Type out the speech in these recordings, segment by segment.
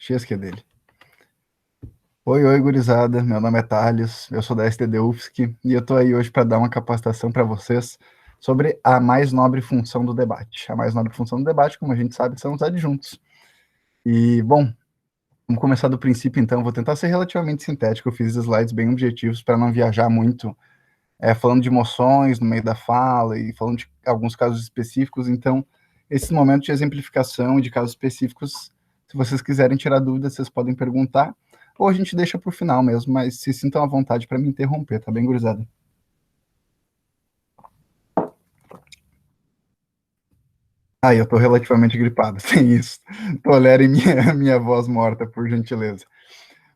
X que é dele. Oi, gurizada. Meu nome é Thales, eu sou da STD UFSC e eu tô aí hoje para dar uma capacitação para vocês sobre a mais nobre função do debate. A mais nobre função do debate, como a gente sabe, são os adjuntos. E, bom, vamos começar do princípio, então. Vou tentar ser relativamente sintético. Eu fiz slides bem objetivos para não viajar muito, falando de emoções no meio da fala e falando de alguns casos específicos. Então, esse momento de exemplificação e de casos específicos, se vocês quiserem tirar dúvidas, vocês podem perguntar, ou a gente deixa para o final mesmo, mas se sintam à vontade para me interromper, tá bem, gurizada? Eu tô relativamente gripado, sem isso. Tolerem minha voz morta, por gentileza.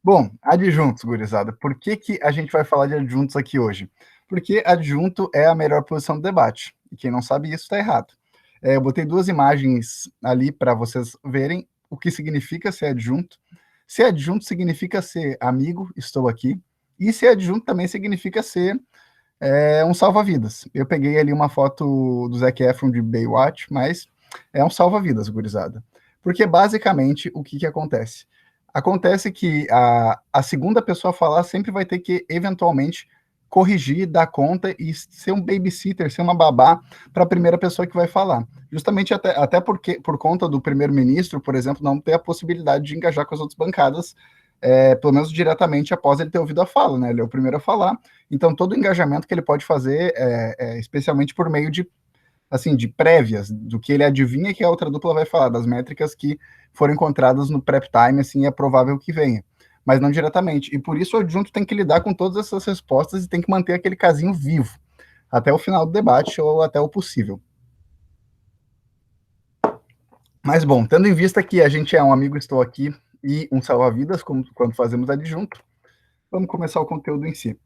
Bom, adjuntos, gurizada. Por que a gente vai falar de adjuntos aqui hoje? Porque adjunto é a melhor posição do debate. E quem não sabe isso está errado. Eu botei duas imagens ali para vocês verem o que significa ser adjunto. Ser adjunto significa ser amigo, estou aqui. E ser adjunto também significa ser um salva-vidas. Eu peguei ali uma foto do Zac Efron de Baywatch, mas é um salva-vidas, gurizada. Porque basicamente o que acontece? Acontece que a segunda pessoa a falar sempre vai ter que, eventualmente, corrigir, dar conta e ser um babysitter, ser uma babá para a primeira pessoa que vai falar. Justamente até porque, por conta do primeiro-ministro, por exemplo, não ter a possibilidade de engajar com as outras bancadas, pelo menos diretamente após ele ter ouvido a fala, né? Ele é o primeiro a falar, então todo o engajamento que ele pode fazer especialmente por meio de, assim, de prévias, do que ele adivinha que a outra dupla vai falar, das métricas que foram encontradas no prep time, assim, é provável que venha, mas não diretamente. E por isso o adjunto tem que lidar com todas essas respostas e tem que manter aquele casinho vivo, até o final do debate ou até o possível. Mas, bom, tendo em vista que a gente é um amigo, estou aqui, e um salva-vidas, como quando fazemos adjunto, vamos começar o conteúdo em si.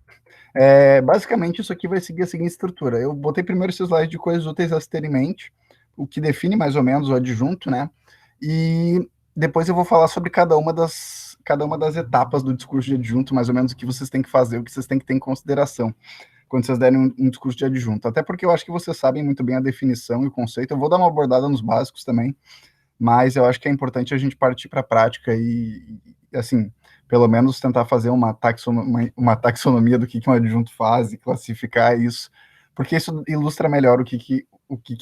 Basicamente, isso aqui vai seguir a seguinte estrutura. Eu botei primeiro esse slide de coisas úteis a se ter em mente, o que define mais ou menos o adjunto, né? E depois eu vou falar sobre cada uma das etapas do discurso de adjunto, mais ou menos o que vocês têm que fazer, o que vocês têm que ter em consideração quando vocês derem um discurso de adjunto. Até porque eu acho que vocês sabem muito bem a definição e o conceito. Eu vou dar uma abordada nos básicos também, mas eu acho que é importante a gente partir para a prática assim, pelo menos tentar fazer uma taxonomia do que um adjunto faz e classificar isso, porque isso ilustra melhor o que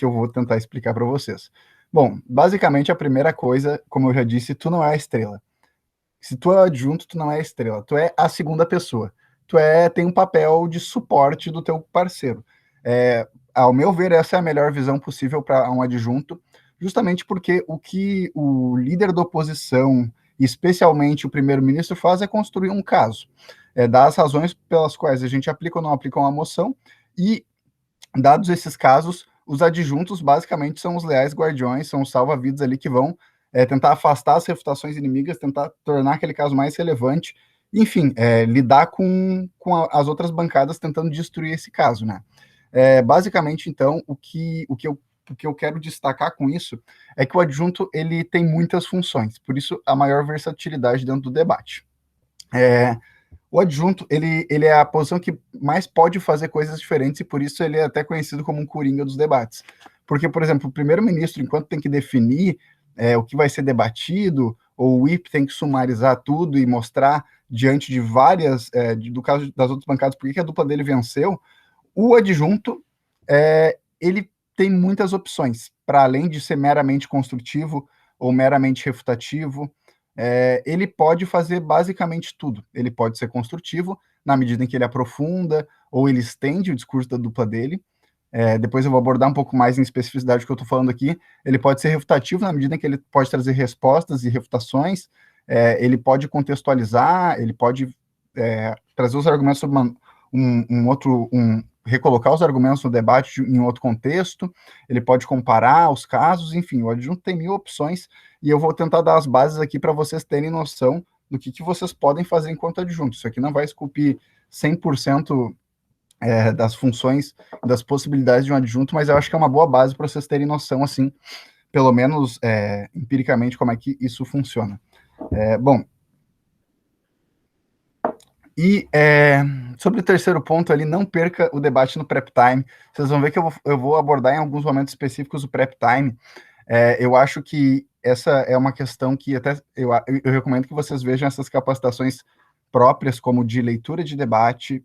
eu vou tentar explicar para vocês. Bom, basicamente a primeira coisa, como eu já disse, tu não é a estrela. Se tu é adjunto, tu não é a estrela, tu é a segunda pessoa. Tem um papel de suporte do teu parceiro. Ao meu ver, essa é a melhor visão possível para um adjunto, justamente porque o que o líder da oposição, especialmente o primeiro-ministro, faz é construir um caso, dar as razões pelas quais a gente aplica ou não aplica uma moção, e, dados esses casos, os adjuntos basicamente são os leais guardiões, são os salva-vidas ali que vão tentar afastar as refutações inimigas, tentar tornar aquele caso mais relevante, enfim, lidar com as outras bancadas tentando destruir esse caso, né? Basicamente, então, o que eu quero destacar com isso é que o adjunto ele tem muitas funções, por isso a maior versatilidade dentro do debate. O adjunto, ele é a posição que mais pode fazer coisas diferentes e por isso ele é até conhecido como um coringa dos debates. Porque, por exemplo, o primeiro-ministro, enquanto tem que definir o que vai ser debatido, ou o whip tem que sumarizar tudo e mostrar diante de várias, do caso das outras bancadas, por que a dupla dele venceu, o adjunto, ele tem muitas opções, para além de ser meramente construtivo ou meramente refutativo, ele pode fazer basicamente tudo. Ele pode ser construtivo, na medida em que ele aprofunda ou ele estende o discurso da dupla dele. Depois eu vou abordar um pouco mais em especificidade do que eu estou falando aqui. Ele pode ser refutativo, na medida em que ele pode trazer respostas e refutações. Ele pode contextualizar, ele pode trazer os argumentos sobre recolocar os argumentos no debate em outro contexto, ele pode comparar os casos, enfim, o adjunto tem 1000 opções, e eu vou tentar dar as bases aqui para vocês terem noção do que vocês podem fazer enquanto adjunto. Isso aqui não vai esculpir 100% das funções, das possibilidades de um adjunto, mas eu acho que é uma boa base para vocês terem noção, assim, pelo menos empiricamente, como é que isso funciona. Bom, e sobre o terceiro ponto ali, não perca o debate no prep time. Vocês vão ver que eu vou abordar em alguns momentos específicos o prep time. Eu acho que essa é uma questão que até eu recomendo que vocês vejam essas capacitações próprias, como de leitura de debate,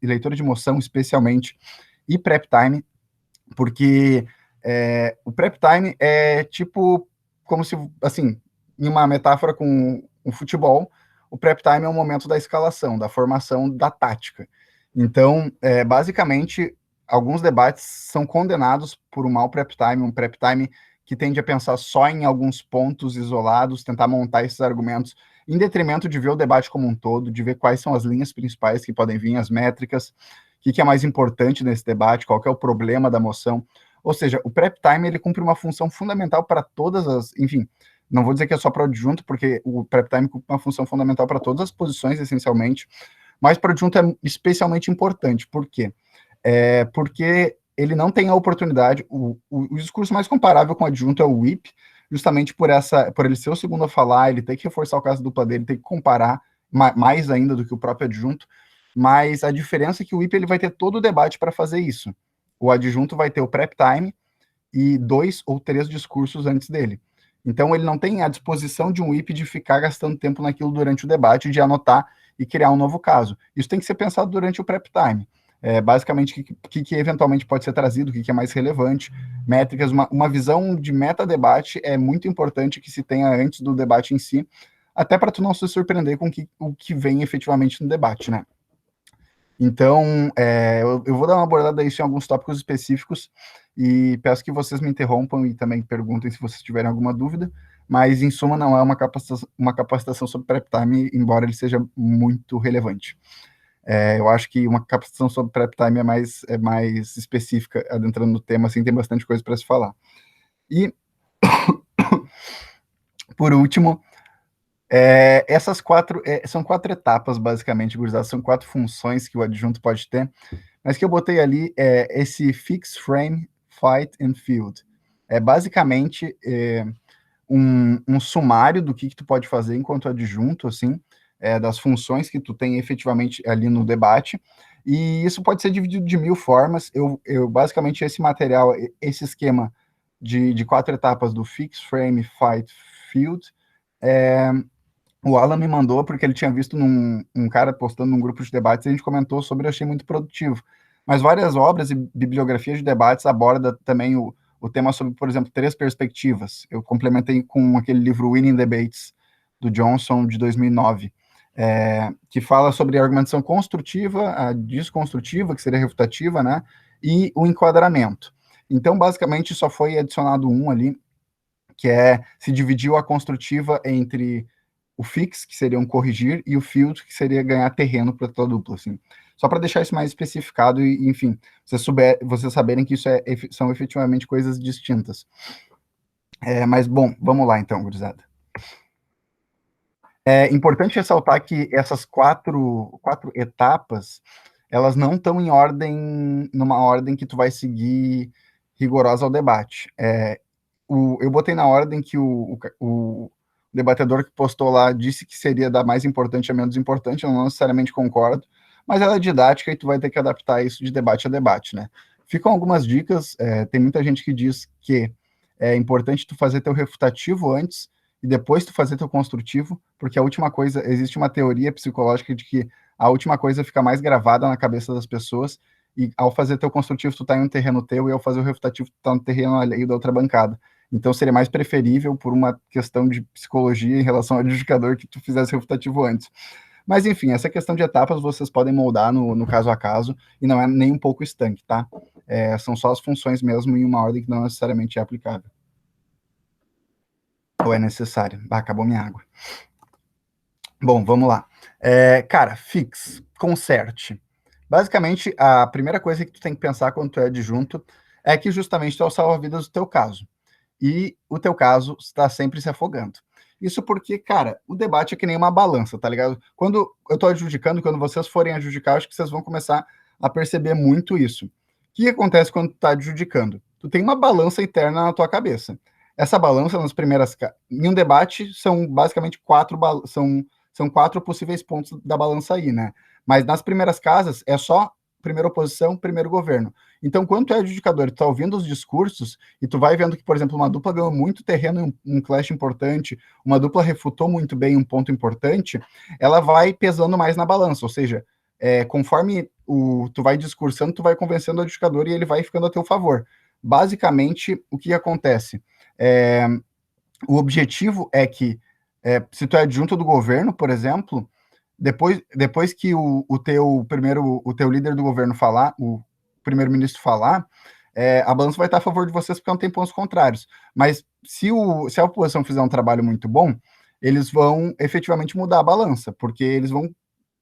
leitura de moção, especialmente, e prep time, porque o prep time é tipo como se, assim, em uma metáfora com o futebol, o prep time é o momento da escalação, da formação da tática. Então, basicamente, alguns debates são condenados por um mau prep time, um prep time que tende a pensar só em alguns pontos isolados, tentar montar esses argumentos, em detrimento de ver o debate como um todo, de ver quais são as linhas principais que podem vir, as métricas, o que é mais importante nesse debate, qual que é o problema da moção. Ou seja, o prep time ele cumpre uma função fundamental para todas as, enfim, não vou dizer que é só para o adjunto, porque o prep time cumpre uma função fundamental para todas as posições, essencialmente, mas para o adjunto é especialmente importante. Por quê? Porque ele não tem a oportunidade, o discurso mais comparável com o adjunto é o whip, justamente por ele ser o segundo a falar, ele tem que reforçar o caso dupla dele, tem que comparar mais ainda do que o próprio adjunto, mas a diferença é que o whip ele vai ter todo o debate para fazer isso. O adjunto vai ter o prep time e 2 ou 3 discursos antes dele. Então ele não tem a disposição de um whip de ficar gastando tempo naquilo durante o debate, de anotar e criar um novo caso. Isso tem que ser pensado durante o prep time. Basicamente, o que eventualmente pode ser trazido, o que é mais relevante, métricas, uma visão de meta-debate é muito importante que se tenha antes do debate em si, até para tu não se surpreender com o que vem efetivamente no debate, né? Então, eu vou dar uma abordada isso em alguns tópicos específicos e peço que vocês me interrompam e também perguntem se vocês tiverem alguma dúvida, mas, em suma, não é uma capacitação sobre prep time, embora ele seja muito relevante. Eu acho que uma capacitação sobre prep time é mais específica, adentrando no tema, assim, tem bastante coisa para se falar. E, por último, essas são 4 etapas, basicamente, gurizada, são 4 funções que o adjunto pode ter, mas que eu botei ali esse Fix, Frame, Fight and Field. É basicamente um sumário do que tu pode fazer enquanto adjunto, assim, das funções que tu tem efetivamente ali no debate, e isso pode ser dividido de 1000 formas. Eu basicamente, esse material, esse esquema de 4 etapas do Fix, Frame, Fight, Field, o Alan me mandou porque ele tinha visto um cara postando num grupo de debates e a gente comentou sobre, eu achei muito produtivo. Mas várias obras e bibliografias de debates abordam também o tema sobre, por exemplo, 3 perspectivas. Eu complementei com aquele livro Winning Debates, do Johnson, de 2009, que fala sobre a argumentação construtiva, a desconstrutiva, que seria refutativa, né, e o enquadramento. Então, basicamente, só foi adicionado um ali, que se dividiu a construtiva entre o fix, que seria um corrigir, e o field, que seria ganhar terreno para tua dupla, assim. Só para deixar isso mais especificado e, enfim, vocês saberem que isso são efetivamente coisas distintas. Mas, bom, vamos lá então, gurizada. É importante ressaltar que essas quatro etapas, elas não estão numa ordem que tu vai seguir rigorosa ao debate. Eu botei na ordem que o debatedor que postou lá disse que seria da mais importante a menos importante, eu não necessariamente concordo, mas ela é didática e tu vai ter que adaptar isso de debate a debate, né? Ficam algumas dicas, tem muita gente que diz que é importante tu fazer teu refutativo antes e depois tu fazer teu construtivo, porque a última coisa, existe uma teoria psicológica de que a última coisa fica mais gravada na cabeça das pessoas, e ao fazer teu construtivo tu tá em um terreno teu, e ao fazer o refutativo tu tá no terreno alheio da outra bancada. Então seria mais preferível, por uma questão de psicologia em relação ao adjudicador, que tu fizesse refutativo antes. Mas enfim, essa questão de etapas vocês podem moldar no caso a caso, e não é nem um pouco estanque, tá? São só as funções mesmo em uma ordem que não necessariamente é aplicável. Ou é necessário. Acabou minha água. Bom, vamos lá. Cara, fix, conserte. Basicamente, a primeira coisa que tu tem que pensar quando tu é adjunto é que justamente tu é o salva-vidas do teu caso. E o teu caso está sempre se afogando. Isso porque, cara, o debate é que nem uma balança, tá ligado? Quando eu tô adjudicando, quando vocês forem adjudicar, acho que vocês vão começar a perceber muito isso. O que acontece quando tu tá adjudicando? Tu tem uma balança interna na tua cabeça. Essa balança, nas primeiras... Em um debate, são basicamente são 4 possíveis pontos da balança aí, né? Mas nas primeiras casas, é só primeira oposição, primeiro governo. Então, quando tu é adjudicador, tu tá ouvindo os discursos e tu vai vendo que, por exemplo, uma dupla ganhou muito terreno em um clash importante, uma dupla refutou muito bem um ponto importante, ela vai pesando mais na balança, ou seja, conforme tu vai discursando, tu vai convencendo o adjudicador e ele vai ficando a teu favor. Basicamente, o que acontece? O objetivo é que, se tu é adjunto do governo, por exemplo, depois que o teu líder do governo falar, o primeiro-ministro falar, a balança vai estar a favor de vocês porque não tem pontos contrários. Mas se a oposição fizer um trabalho muito bom, eles vão efetivamente mudar a balança, porque eles vão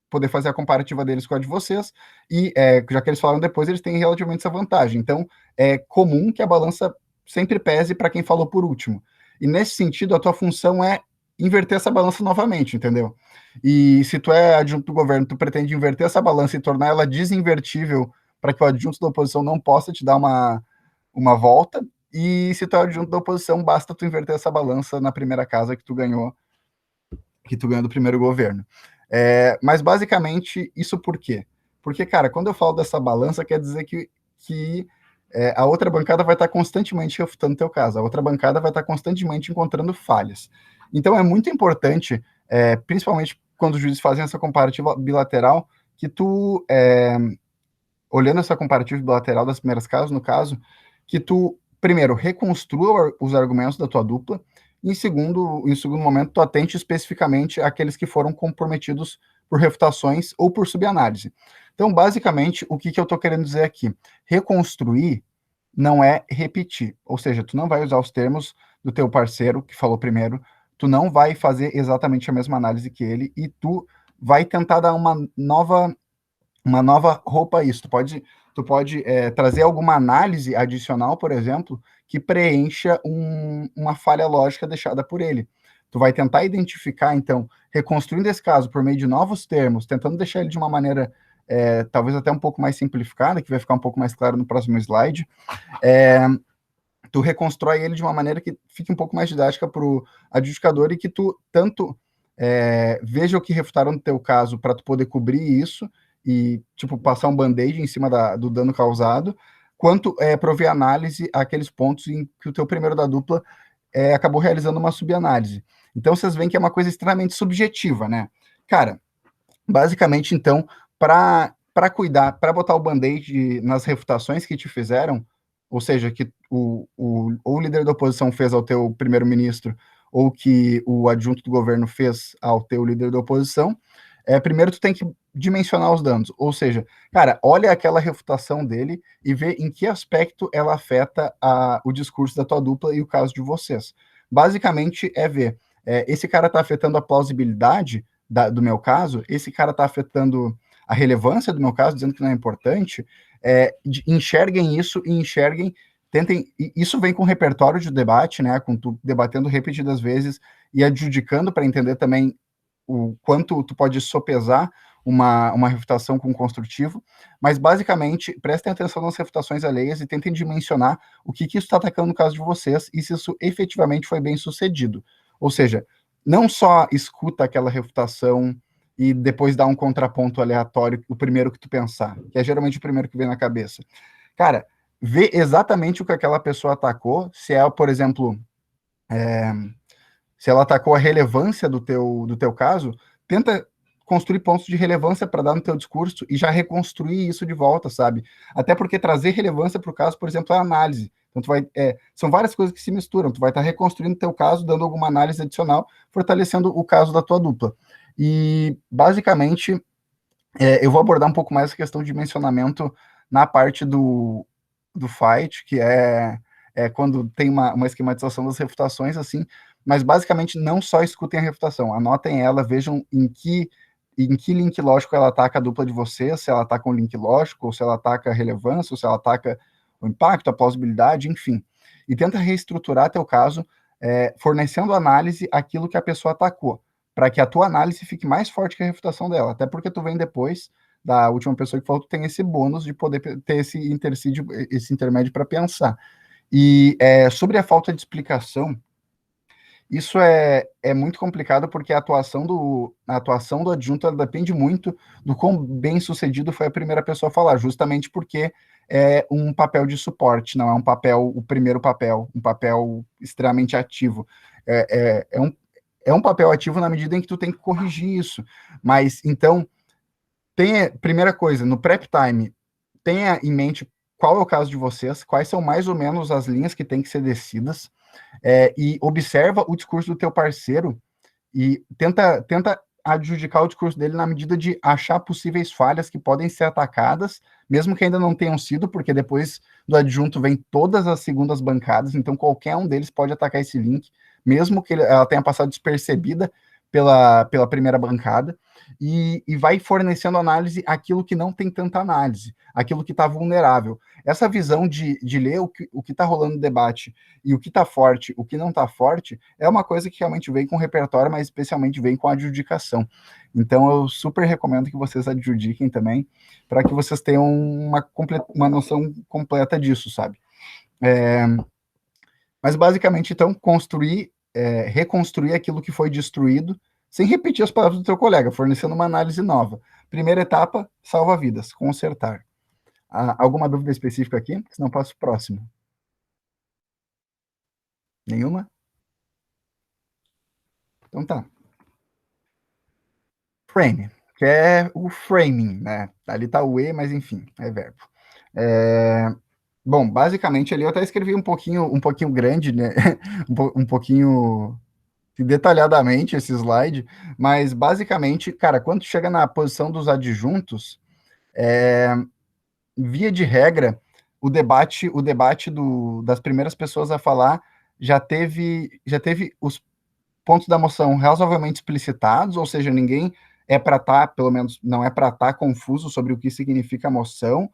poder fazer a comparativa deles com a de vocês, e já que eles falaram depois, eles têm relativamente essa vantagem. Então, é comum que a balança sempre pese para quem falou por último. E nesse sentido, a tua função é inverter essa balança novamente, entendeu? E se tu é adjunto do governo, tu pretende inverter essa balança e tornar ela desinvertível para que o adjunto da oposição não possa te dar uma volta, e se tu é adjunto da oposição, basta tu inverter essa balança na primeira casa que tu ganhou do primeiro governo. Mas basicamente, isso por quê? Porque, cara, quando eu falo dessa balança, quer dizer que a outra bancada vai estar constantemente refutando o teu caso, a outra bancada vai estar constantemente encontrando falhas. Então é muito importante, principalmente quando os juízes fazem essa comparativa bilateral, que tu, olhando essa comparativa bilateral das primeiras casas, no caso, que tu, primeiro, reconstrua os argumentos da tua dupla, e em segundo momento, tu atente especificamente àqueles que foram comprometidos por refutações ou por subanálise. Então, basicamente, o que eu estou querendo dizer aqui? Reconstruir não é repetir, ou seja, tu não vai usar os termos do teu parceiro, que falou primeiro, tu não vai fazer exatamente a mesma análise que ele, e tu vai tentar dar uma nova roupa a isso. Tu pode trazer alguma análise adicional, por exemplo, que preencha uma falha lógica deixada por ele. Tu vai tentar identificar, então, reconstruindo esse caso por meio de novos termos, tentando deixar ele de uma maneira talvez até um pouco mais simplificada, que vai ficar um pouco mais claro no próximo slide. Tu reconstrói ele de uma maneira que fique um pouco mais didática para o adjudicador e que tu tanto veja o que refutaram no teu caso para tu poder cobrir isso e, tipo, passar um band-aid em cima do dano causado, quanto prover análise àqueles pontos em que o teu primeiro da dupla acabou realizando uma subanálise. Então, vocês veem que é uma coisa extremamente subjetiva, né? Cara, basicamente, então, para cuidar, para botar o band-aid nas refutações que te fizeram, ou seja, que ou o líder da oposição fez ao teu primeiro-ministro, ou que o adjunto do governo fez ao teu líder da oposição, primeiro tu tem que dimensionar os danos, ou seja, cara, olha aquela refutação dele e vê em que aspecto ela afeta o discurso da tua dupla e o caso de vocês. Basicamente é ver, esse cara está afetando a plausibilidade do meu caso, esse cara está afetando a relevância do meu caso, dizendo que não é importante, enxerguem isso e tentem, isso vem com repertório de debate, né, com tu debatendo repetidas vezes e adjudicando para entender também o quanto tu pode sopesar uma refutação com construtivo, mas basicamente prestem atenção nas refutações alheias e tentem dimensionar o que isso está atacando no caso de vocês e se isso efetivamente foi bem sucedido. Ou seja, não só escuta aquela refutação e depois dá um contraponto aleatório, o primeiro que tu pensar, que é geralmente o primeiro que vem na cabeça. Cara, vê exatamente o que aquela pessoa atacou, se é, por exemplo, se ela atacou a relevância do teu caso, tenta construir pontos de relevância para dar no teu discurso e já reconstruir isso de volta, sabe? Até porque trazer relevância para o caso, por exemplo, é a análise. Então, são várias coisas que se misturam. Tu vai estar reconstruindo o teu caso, dando alguma análise adicional, fortalecendo o caso da tua dupla. E, basicamente, eu vou abordar um pouco mais a questão de dimensionamento na parte do fight, que é quando tem uma esquematização das refutações, assim, mas basicamente não só escutem a refutação, anotem ela, vejam em que link lógico ela ataca a dupla de vocês, se ela ataca um link lógico, ou se ela ataca a relevância, ou se ela ataca o impacto, a plausibilidade, enfim. E tenta reestruturar teu caso, fornecendo análise aquilo que a pessoa atacou, para que a tua análise fique mais forte que a refutação dela, até porque tu vem depois da última pessoa que falou, tu tem esse bônus de poder ter esse intermédio para pensar. E sobre a falta de explicação, Isso é muito complicado porque a atuação do adjunto ela depende muito do quão bem sucedido foi a primeira pessoa a falar, justamente porque é um papel de suporte, não é um papel, o primeiro papel, um papel extremamente ativo. É um papel ativo na medida em que tu tem que corrigir isso. Mas, então, primeira coisa, no prep time, tenha em mente qual é o caso de vocês, quais são mais ou menos as linhas que têm que ser descidas, e observa o discurso do teu parceiro e tenta adjudicar o discurso dele na medida de achar possíveis falhas que podem ser atacadas, mesmo que ainda não tenham sido, porque depois do adjunto vem todas as segundas bancadas, então qualquer um deles pode atacar esse link, mesmo que ela tenha passado despercebida pela primeira bancada, e vai fornecendo análise aquilo que não tem tanta análise, aquilo que está vulnerável. Essa visão de ler o que está rolando no debate e o que está forte, o que não está forte, é uma coisa que realmente vem com repertório, mas especialmente vem com adjudicação. Então, eu super recomendo que vocês adjudiquem também, para que vocês tenham uma noção completa disso, sabe? Mas, basicamente, então, reconstruir aquilo que foi destruído, sem repetir as palavras do teu colega, fornecendo uma análise nova. Primeira etapa, salva vidas, consertar. Alguma dúvida específica aqui? Senão passo para o próximo. Nenhuma? Então tá. Frame, que é o framing, né? Ali tá o E, mas enfim, é verbo. É, Bom, basicamente ali eu até escrevi um pouquinho grande, né? Um pouquinho detalhadamente esse slide, mas basicamente, cara, quando chega na posição dos adjuntos, via de regra, o debate das primeiras pessoas a falar já teve os pontos da moção razoavelmente explicitados, ou seja, ninguém pelo menos não é para estar confuso sobre o que significa a moção,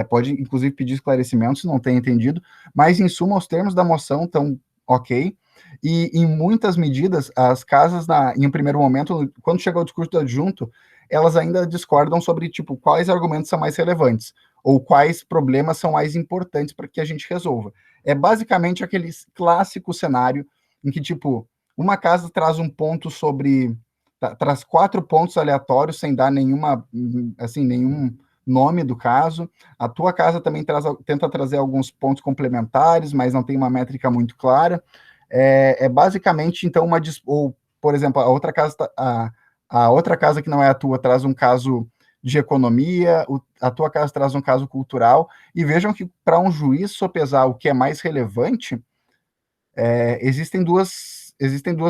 pode inclusive pedir esclarecimentos se não tem entendido, mas em suma os termos da moção estão ok, e em muitas medidas as casas, em um primeiro momento, quando chega ao discurso do adjunto, elas ainda discordam sobre, tipo, quais argumentos são mais relevantes, ou quais problemas são mais importantes para que a gente resolva. É basicamente aquele clássico cenário em que, tipo, uma casa traz um ponto traz 4 pontos aleatórios sem dar nenhum nome do caso. A tua casa também tenta trazer alguns pontos complementares, mas não tem uma métrica muito clara. Basicamente, então, ou, por exemplo, a outra casa que não é a tua traz um caso de economia, a tua casa traz um caso cultural, e vejam que para um juiz sopesar o que é mais relevante, existem duas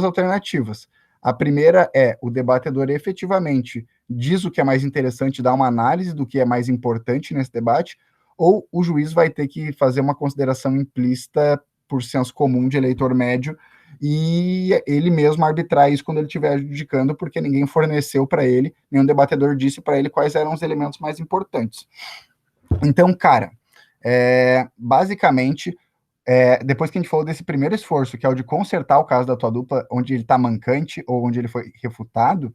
alternativas. A primeira é o debatedor efetivamente diz o que é mais interessante, dá uma análise do que é mais importante nesse debate, ou o juiz vai ter que fazer uma consideração implícita por senso comum de eleitor médio e ele mesmo arbitrar isso quando ele estiver adjudicando, porque ninguém forneceu para ele, nenhum debatedor disse para ele quais eram os elementos mais importantes. Então, cara, basicamente, depois que a gente falou desse primeiro esforço, que é o de consertar o caso da tua dupla, onde ele está mancante ou onde ele foi refutado,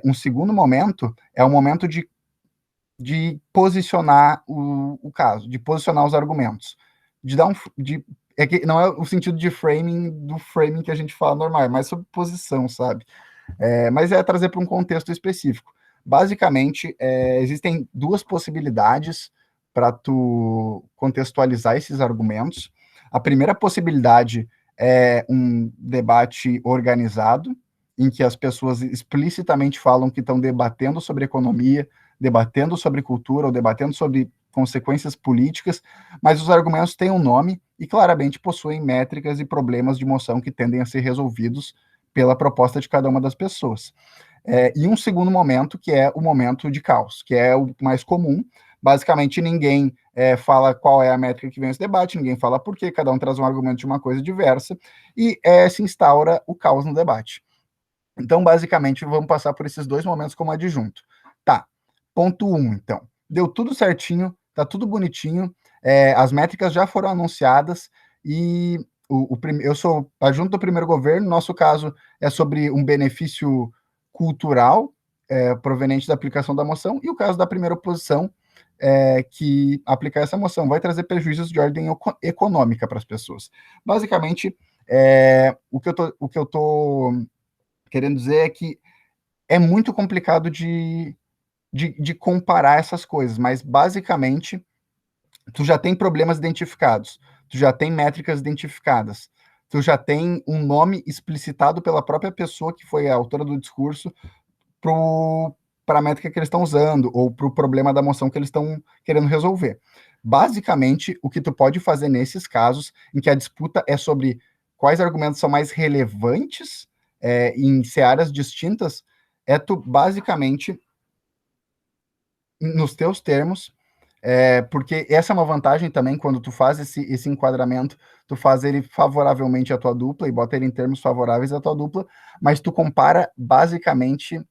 um segundo momento é o momento de posicionar o caso, de posicionar os argumentos, de dar é que não é o sentido de framing do framing que a gente fala normal, é mais sobre posição, sabe? Mas é trazer para um contexto específico. Basicamente, existem duas possibilidades para tu contextualizar esses argumentos. A primeira possibilidade é um debate organizado, em que as pessoas explicitamente falam que estão debatendo sobre economia, debatendo sobre cultura ou debatendo sobre consequências políticas, mas os argumentos têm um nome e claramente possuem métricas e problemas de moção que tendem a ser resolvidos pela proposta de cada uma das pessoas. E um segundo momento, que é o momento de caos, que é o mais comum. Basicamente, ninguém fala qual é a métrica que vem esse debate, ninguém fala por quê, cada um traz um argumento de uma coisa diversa, e se instaura o caos no debate. Então, basicamente, vamos passar por esses dois momentos como adjunto. Tá, ponto 1, então. Deu tudo certinho, tá tudo bonitinho, as métricas já foram anunciadas, e eu sou adjunto do primeiro governo, nosso caso é sobre um benefício cultural proveniente da aplicação da moção, e o caso da primeira oposição, que aplicar essa moção vai trazer prejuízos de ordem econômica para as pessoas. Basicamente, O que eu tô querendo dizer é que é muito complicado de comparar essas coisas, mas basicamente tu já tem problemas identificados, tu já tem métricas identificadas, tu já tem um nome explicitado pela própria pessoa que foi a autora do discurso para a métrica que eles estão usando, ou para o problema da moção que eles estão querendo resolver. Basicamente, o que tu pode fazer nesses casos, em que a disputa é sobre quais argumentos são mais relevantes em searas distintas, é tu, basicamente, nos teus termos, porque essa é uma vantagem também, quando tu faz esse enquadramento, tu faz ele favoravelmente à tua dupla e bota ele em termos favoráveis à tua dupla, mas tu compara basicamente,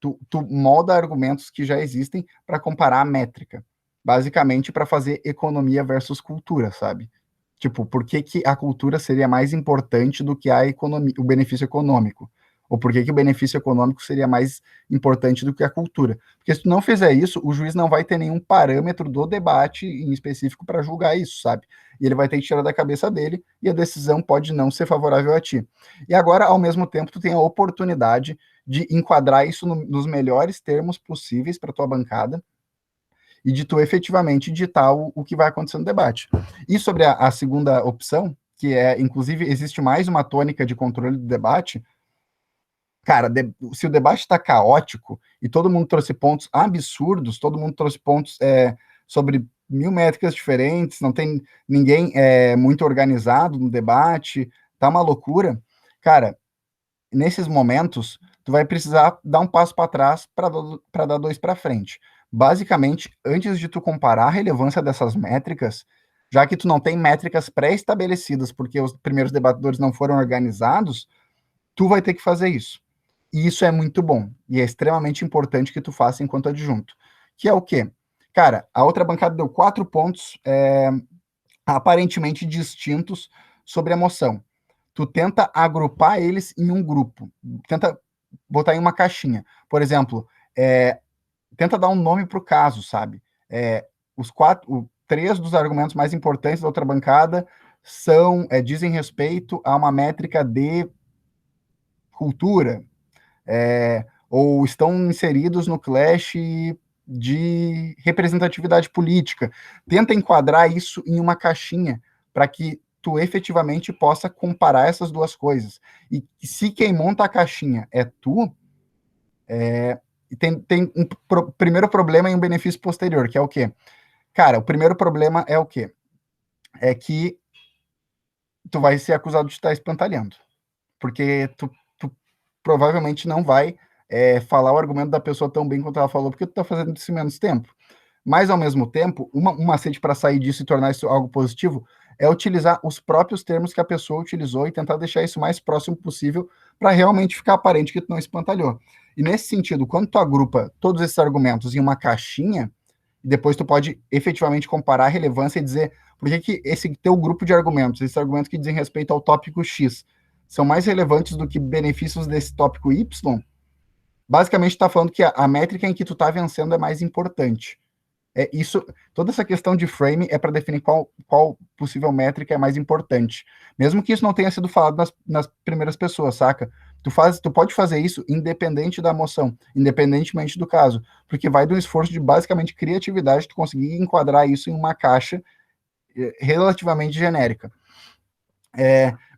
tu molda argumentos que já existem para comparar a métrica, basicamente para fazer economia versus cultura, sabe? Tipo, por que, que a cultura seria mais importante do que a economia, o benefício econômico? Ou por que, que o benefício econômico seria mais importante do que a cultura? Porque se tu não fizer isso, o juiz não vai ter nenhum parâmetro do debate em específico para julgar isso, sabe? E ele vai ter que tirar da cabeça dele e a decisão pode não ser favorável a ti. E agora, ao mesmo tempo, tu tem a oportunidade de enquadrar isso nos melhores termos possíveis para tua bancada e de tu efetivamente ditar o que vai acontecer no debate. E sobre a segunda opção, que é, inclusive, existe mais uma tônica de controle do debate, cara, se o debate está caótico e todo mundo trouxe pontos absurdos, todo mundo trouxe pontos sobre 1.000 métricas diferentes, não tem ninguém muito organizado no debate, tá uma loucura, cara, nesses momentos, tu vai precisar dar um passo para trás para dar dois para frente. Basicamente, antes de tu comparar a relevância dessas métricas, já que tu não tem métricas pré-estabelecidas, porque os primeiros debatedores não foram organizados, tu vai ter que fazer isso. E isso é muito bom, e é extremamente importante que tu faça enquanto adjunto. Que é o quê? Cara, a outra bancada deu 4 pontos aparentemente distintos sobre a moção. Tu tenta agrupar eles em um grupo, tenta botar em uma caixinha. Por exemplo, tenta dar um nome para o caso, sabe? Três dos argumentos mais importantes da outra bancada dizem respeito a uma métrica de cultura, ou estão inseridos no clash de representatividade política. Tenta enquadrar isso em uma caixinha para que tu efetivamente possa comparar essas duas coisas. E se quem monta a caixinha é tu, tem um primeiro problema e um benefício posterior, que é o quê? Cara, o primeiro problema é o quê? É que tu vai ser acusado de estar espantalhando, porque tu provavelmente não vai falar o argumento da pessoa tão bem quanto ela falou, porque tu tá fazendo isso em menos tempo. Mas, ao mesmo tempo, um macete para sair disso e tornar isso algo positivo é utilizar os próprios termos que a pessoa utilizou e tentar deixar isso mais próximo possível para realmente ficar aparente que tu não espantalhou. E nesse sentido, quando tu agrupa todos esses argumentos em uma caixinha, depois tu pode efetivamente comparar a relevância e dizer por que, que esse teu grupo de argumentos, esses argumentos que dizem respeito ao tópico X, são mais relevantes do que benefícios desse tópico Y, basicamente está falando que a métrica em que tu está vencendo é mais importante. Toda essa questão de frame é para definir qual possível métrica é mais importante. Mesmo que isso não tenha sido falado nas primeiras pessoas, saca? Tu pode fazer isso independente da moção, independentemente do caso, porque vai de um esforço de basicamente criatividade tu conseguir enquadrar isso em uma caixa relativamente genérica.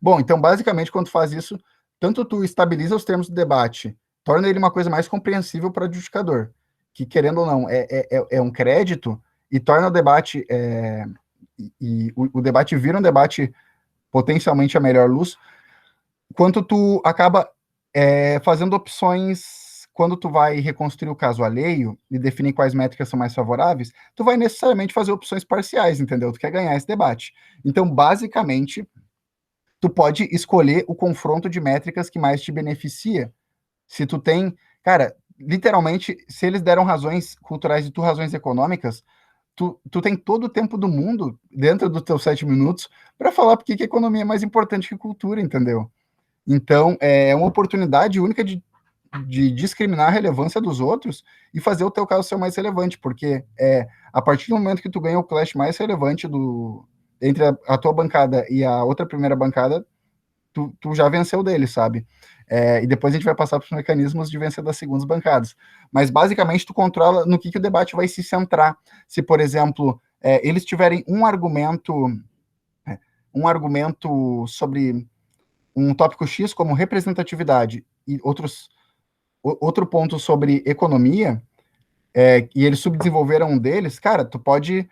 Bom, então basicamente quando tu faz isso, tanto tu estabiliza os termos do debate, torna ele uma coisa mais compreensível para o adjudicador, que querendo ou não é um crédito e torna o debate o debate vira um debate potencialmente a melhor luz, quanto tu acaba fazendo opções quando tu vai reconstruir o caso alheio e definir quais métricas são mais favoráveis, tu vai necessariamente fazer opções parciais, entendeu? Tu quer ganhar esse debate. Então, basicamente, tu pode escolher o confronto de métricas que mais te beneficia. Se tu tem, cara, literalmente, se eles deram razões culturais e tu razões econômicas, tu tem todo o tempo do mundo, dentro dos teus 7 minutos, para falar porque que economia é mais importante que cultura, entendeu? Então, é uma oportunidade única de discriminar a relevância dos outros e fazer o teu caso ser mais relevante, porque a partir do momento que tu ganha o clash mais relevante entre a tua bancada e a outra primeira bancada, tu já venceu dele, sabe? E depois a gente vai passar para os mecanismos de vencer das segundas bancadas. Mas, basicamente, tu controla no que o debate vai se centrar. Se, por exemplo, eles tiverem um argumento sobre um tópico X como representatividade e outro ponto sobre economia, e eles subdesenvolveram um deles, cara, tu pode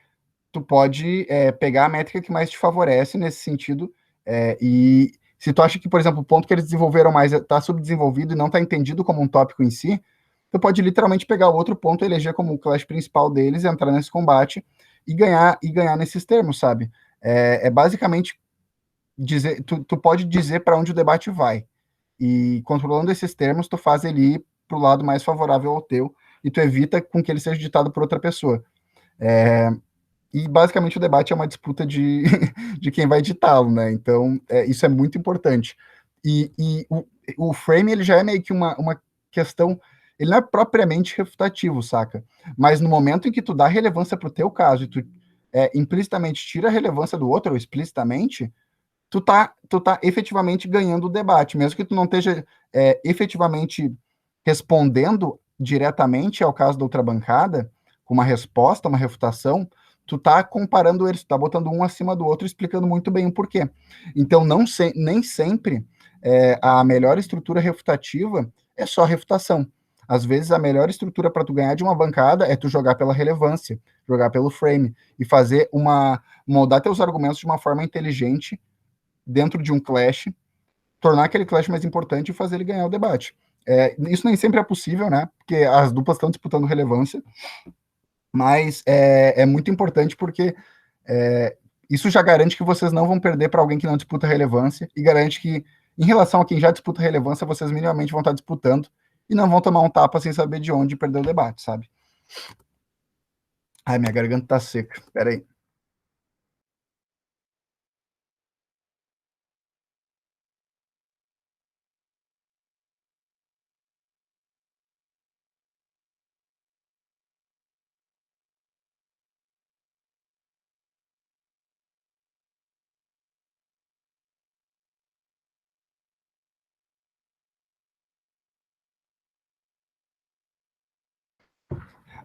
pegar a métrica que mais te favorece nesse sentido, e se tu acha que, por exemplo, o ponto que eles desenvolveram mais está subdesenvolvido e não está entendido como um tópico em si, tu pode literalmente pegar o outro ponto, eleger como o clash principal deles, entrar nesse combate e ganhar nesses termos, sabe? Basicamente dizer, tu pode dizer para onde o debate vai. E controlando esses termos, tu faz ele ir para o lado mais favorável ao teu, e tu evita com que ele seja ditado por outra pessoa. E basicamente o debate é uma disputa de, de quem vai ditá-lo, né? Então, isso é muito importante. E o frame, ele já é meio que uma questão, ele não é propriamente refutativo, saca? Mas no momento em que tu dá relevância para o teu caso e tu implicitamente tira a relevância do outro, ou explicitamente, tu tá efetivamente ganhando o debate, mesmo que tu não esteja efetivamente respondendo diretamente ao caso da outra bancada, com uma resposta, uma refutação, tu tá comparando eles, tu tá botando um acima do outro, explicando muito bem o porquê. Então, nem sempre a melhor estrutura refutativa é só refutação. Às vezes, a melhor estrutura para tu ganhar de uma bancada é tu jogar pela relevância, jogar pelo frame, e moldar teus argumentos de uma forma inteligente dentro de um clash, tornar aquele clash mais importante e fazer ele ganhar o debate. Isso nem sempre é possível, né? Porque as duplas estão disputando relevância, mas é muito importante porque isso já garante que vocês não vão perder para alguém que não disputa relevância e garante que, em relação a quem já disputa relevância, vocês minimamente vão estar disputando e não vão tomar um tapa sem saber de onde perder o debate, sabe? Ai, minha garganta tá seca. Peraí.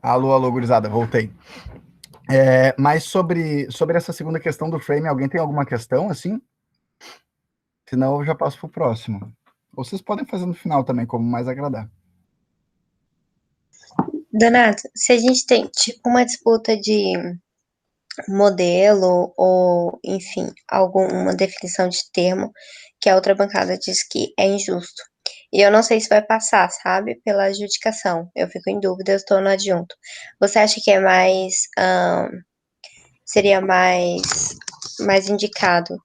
Alô, alô, gurizada, voltei. Mas sobre essa segunda questão do frame, alguém tem alguma questão, assim? Senão eu já passo pro próximo. Ou vocês podem fazer no final também, como mais agradar. Donato, se a gente tem tipo uma disputa de modelo ou, enfim, alguma definição de termo que a outra bancada diz que é injusto. E eu não sei se vai passar, sabe, pela adjudicação. Eu fico em dúvida, eu estou no adjunto. Você acha que seria mais indicado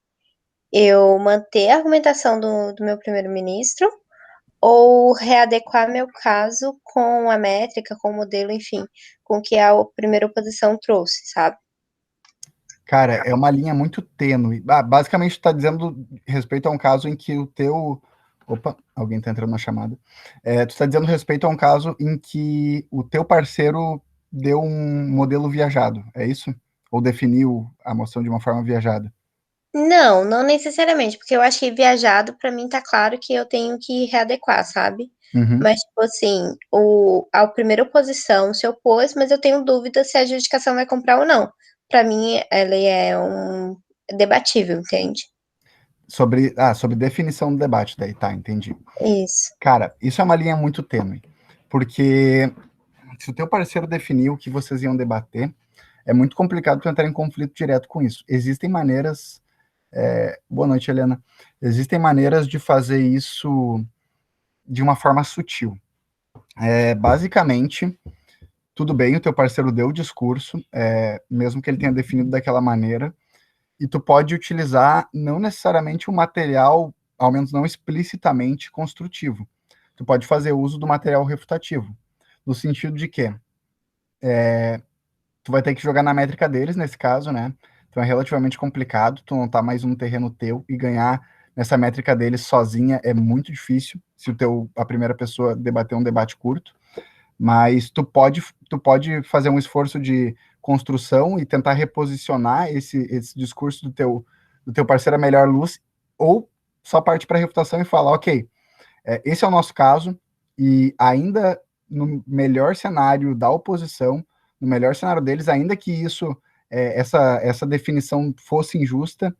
eu manter a argumentação do meu primeiro-ministro ou readequar meu caso com a métrica, com o modelo, enfim, com o que a primeira oposição trouxe, sabe? Cara, é uma linha muito tênue. Basicamente, está dizendo respeito a um caso em que o teu. Opa, alguém está entrando na chamada. Tu está dizendo respeito a um caso em que o teu parceiro deu um modelo viajado, é isso? Ou definiu a moção de uma forma viajada? Não, não necessariamente, porque eu acho que viajado, pra mim, tá claro que eu tenho que readequar, sabe? Uhum. Mas, tipo assim, a primeira oposição se opôs, mas eu tenho dúvida se a adjudicação vai comprar ou não. Pra mim, ela é debatível, entende? Sobre definição do debate, daí, tá, entendi. Isso. Cara, isso é uma linha muito tênue, porque se o teu parceiro definiu o que vocês iam debater, é muito complicado tu entrar em conflito direto com isso. Existem maneiras. Boa noite, Helena. Existem maneiras de fazer isso de uma forma sutil. Basicamente, tudo bem, o teu parceiro deu o discurso, mesmo que ele tenha definido daquela maneira, e tu pode utilizar não necessariamente o material, ao menos não explicitamente construtivo. Tu pode fazer uso do material refutativo, no sentido de que tu vai ter que jogar na métrica deles, nesse caso, né? Então é relativamente complicado, tu não tá mais no terreno teu e ganhar nessa métrica deles sozinha é muito difícil, se a primeira pessoa debater um debate curto, mas tu pode fazer um esforço de construção e tentar reposicionar esse discurso do teu parceiro a melhor luz, ou só parte para a refutação e fala, ok, esse é o nosso caso, e ainda no melhor cenário da oposição, no melhor cenário deles, ainda que isso, essa definição fosse injusta,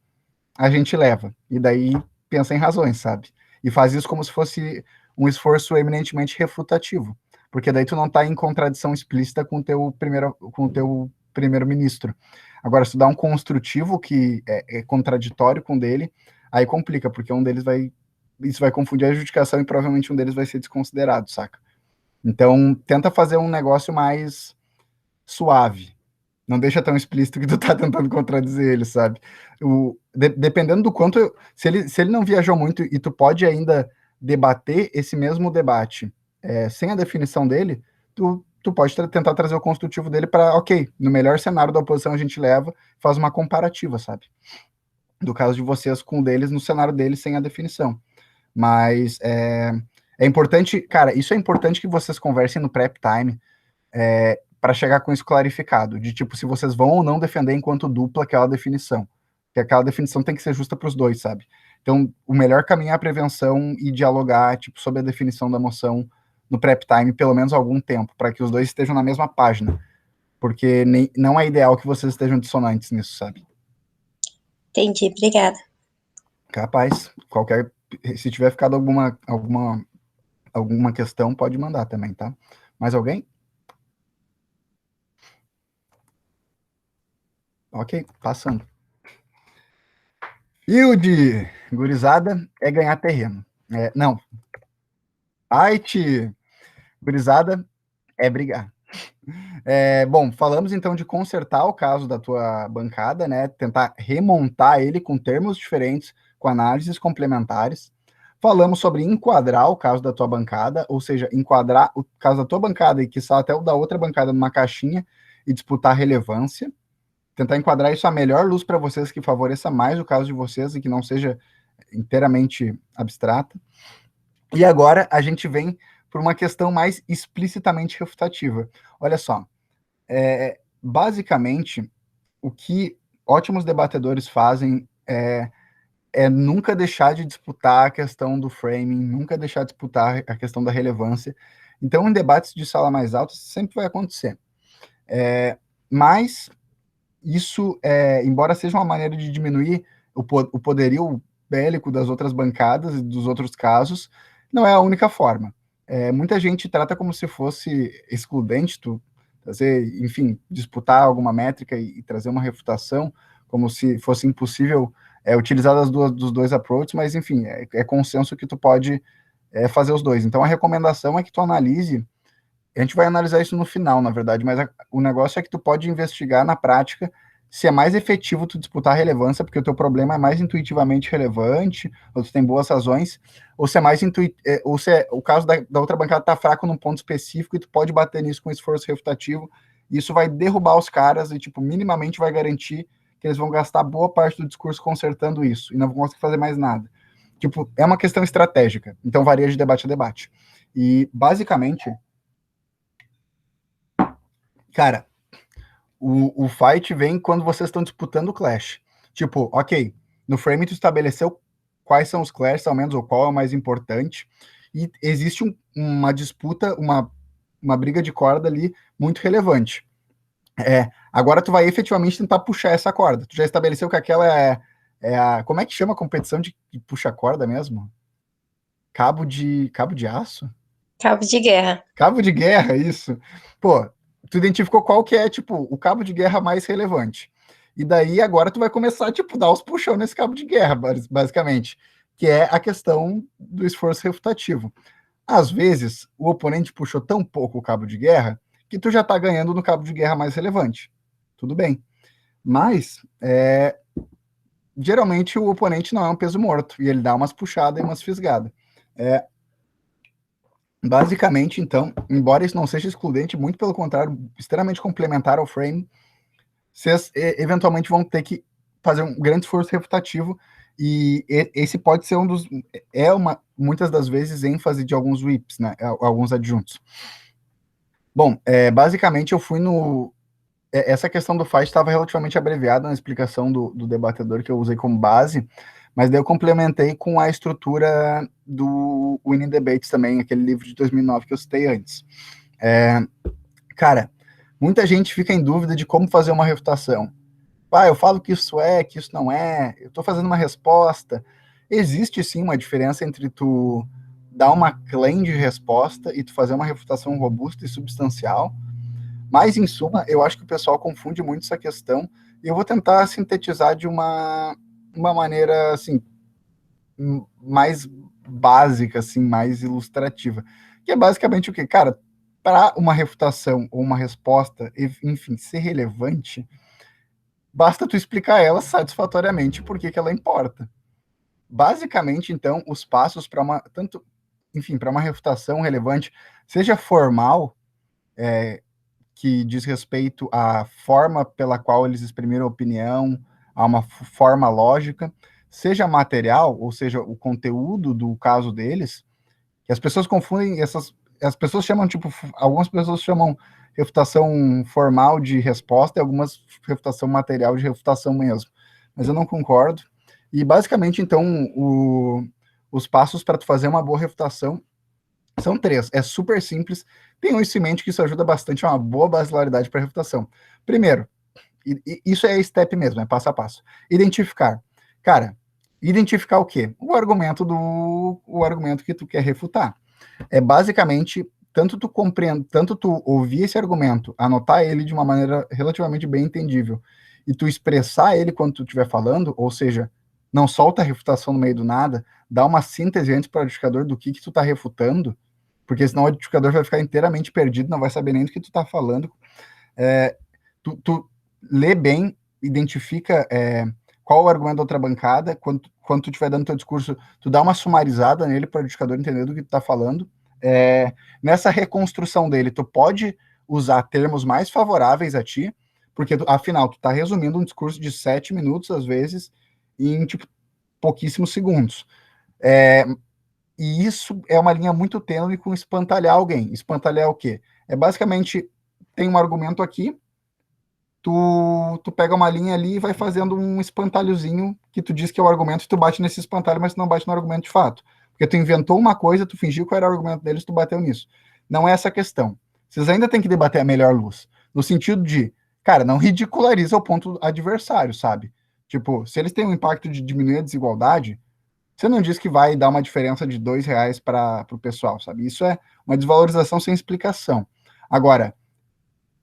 a gente leva. E daí pensa em razões, sabe? E faz isso como se fosse um esforço eminentemente refutativo. Porque daí tu não está em contradição explícita com o teu primeiro-ministro. Agora, se tu dá um construtivo que é contraditório com o dele, aí complica, porque isso vai confundir a justificação e provavelmente um deles vai ser desconsiderado, saca? Então, tenta fazer um negócio mais suave. Não deixa tão explícito que tu tá tentando contradizer ele, sabe? Dependendo do quanto. Se ele não viajou muito e tu pode ainda debater esse mesmo debate sem a definição dele, tu pode tentar trazer o construtivo dele para, ok, no melhor cenário da oposição a gente leva, faz uma comparativa, sabe? Do caso de vocês com o deles, no cenário deles sem a definição. Mas é importante, cara, isso é importante que vocês conversem no prep time para chegar com isso clarificado, de tipo, se vocês vão ou não defender enquanto dupla aquela definição. Que aquela definição tem que ser justa para os dois, sabe? Então, o melhor caminho é a prevenção e dialogar, tipo, sobre a definição da moção no prep time, pelo menos algum tempo, para que os dois estejam na mesma página. Porque não é ideal que vocês estejam dissonantes nisso, sabe? Entendi, obrigada. Capaz. Se tiver ficado alguma questão, pode mandar também, tá? Mais alguém? Ok, passando. Field, gurizada, é ganhar terreno. Não. Fight, gurizada, é brigar. Bom, falamos então de consertar o caso da tua bancada, né? Tentar remontar ele com termos diferentes, com análises complementares. Falamos sobre enquadrar o caso da tua bancada, ou seja, enquadrar o caso da tua bancada e quiçá até o da outra bancada numa caixinha e disputar relevância. Tentar enquadrar isso à melhor luz para vocês, que favoreça mais o caso de vocês e que não seja inteiramente abstrata. E agora a gente vem por uma questão mais explicitamente refutativa. Olha só, basicamente, o que ótimos debatedores fazem é nunca deixar de disputar a questão do framing, nunca deixar de disputar a questão da relevância. Então, em debates de sala mais alta, isso sempre vai acontecer. Mas isso, embora seja uma maneira de diminuir o poderio bélico das outras bancadas e dos outros casos, não é a única forma. Muita gente trata como se fosse excludente tu trazer, enfim, disputar alguma métrica e trazer uma refutação, como se fosse impossível utilizar dos dois approaches, mas enfim, é consenso que tu pode fazer os dois. Então a recomendação é que tu analise. A gente vai analisar isso no final, na verdade, mas o negócio é que tu pode investigar na prática se é mais efetivo tu disputar a relevância, porque o teu problema é mais intuitivamente relevante, ou tu tem boas razões, ou se é mais ou se o caso da outra bancada tá fraco num ponto específico e tu pode bater nisso com esforço refutativo, e isso vai derrubar os caras e, tipo, minimamente vai garantir que eles vão gastar boa parte do discurso consertando isso, e não vão conseguir fazer mais nada. Tipo, é uma questão estratégica, então varia de debate a debate. E, basicamente, cara, o fight vem quando vocês estão disputando o clash. Tipo, ok, no frame tu estabeleceu quais são os clashes, ao menos, ou qual é o mais importante, e existe uma disputa, uma briga de corda ali muito relevante. Agora tu vai efetivamente tentar puxar essa corda. Tu já estabeleceu que aquela como é que chama a competição de puxa corda mesmo? Cabo de aço? Cabo de guerra. Cabo de guerra, isso. Pô, tu identificou qual que é, tipo, o cabo de guerra mais relevante. E daí agora tu vai começar, tipo, dar os puxão nesse cabo de guerra, basicamente, que é a questão do esforço refutativo. Às vezes, o oponente puxou tão pouco o cabo de guerra que tu já tá ganhando no cabo de guerra mais relevante. Tudo bem. Mas, geralmente, o oponente não é um peso morto, e ele dá umas puxadas e umas fisgadas. Basicamente, então, embora isso não seja excludente, muito pelo contrário, extremamente complementar ao frame, vocês eventualmente vão ter que fazer um grande esforço refutativo, e esse pode ser muitas das vezes, ênfase de alguns whips, né, alguns adjuntos. Bom, basicamente eu fui essa questão do fight estava relativamente abreviada na explicação do debatedor que eu usei como base, Mas daí eu complementei com a estrutura do Winning Debates também, aquele livro de 2009 que eu citei antes. Cara, muita gente fica em dúvida de como fazer uma refutação. Eu falo que isso não é, eu estou fazendo uma resposta. Existe sim uma diferença entre tu dar uma claim de resposta e tu fazer uma refutação robusta e substancial, mas em suma, eu acho que o pessoal confunde muito essa questão, e eu vou tentar sintetizar de uma maneira, assim, mais básica, assim, mais ilustrativa, que é basicamente o que, cara, para uma refutação ou uma resposta, enfim, ser relevante, basta tu explicar ela satisfatoriamente por que ela importa. Basicamente, então, os passos para uma, tanto, enfim, para uma refutação relevante, seja formal, que diz respeito à forma pela qual eles exprimiram a opinião, a uma forma lógica, seja material, ou seja, o conteúdo do caso deles, que as pessoas confundem as pessoas chamam, tipo, algumas pessoas chamam refutação formal de resposta e algumas refutação material de refutação mesmo, mas eu não concordo. E basicamente, então, os passos para tu fazer uma boa refutação são três. É super simples. Tenham isso em mente que isso ajuda bastante a uma boa basilaridade para refutação. Primeiro, isso é step mesmo, é passo a passo. Identificar. Cara, identificar o quê? O argumento que tu quer refutar. É basicamente tanto tu ouvir esse argumento, anotar ele de uma maneira relativamente bem entendível, e tu expressar ele quando tu estiver falando, ou seja, não solta a refutação no meio do nada, dá uma síntese antes para o edificador do que tu tá refutando, porque senão o edificador vai ficar inteiramente perdido, não vai saber nem do que tu tá falando. Tu lê bem, identifica qual o argumento da outra bancada, quando tu estiver dando teu discurso, tu dá uma sumarizada nele para o edificador entender do que tu tá falando. Nessa reconstrução dele, tu pode usar termos mais favoráveis a ti, porque afinal, tu tá resumindo um discurso de 7 minutos, às vezes, em tipo, pouquíssimos segundos. E isso é uma linha muito tênue com espantalhar alguém. Espantalhar o quê? É basicamente, tem um argumento aqui, tu pega uma linha ali e vai fazendo um espantalhozinho que tu diz que é o argumento e tu bate nesse espantalho, mas tu não bate no argumento de fato. Porque tu inventou uma coisa, tu fingiu que era o argumento deles, tu bateu nisso. Não é essa a questão. Vocês ainda têm que debater a melhor luz. No sentido de, cara, não ridiculariza o ponto adversário, sabe? Tipo, se eles têm um impacto de diminuir a desigualdade, você não diz que vai dar uma diferença de R$ 2 para o pessoal, sabe? Isso é uma desvalorização sem explicação. Agora,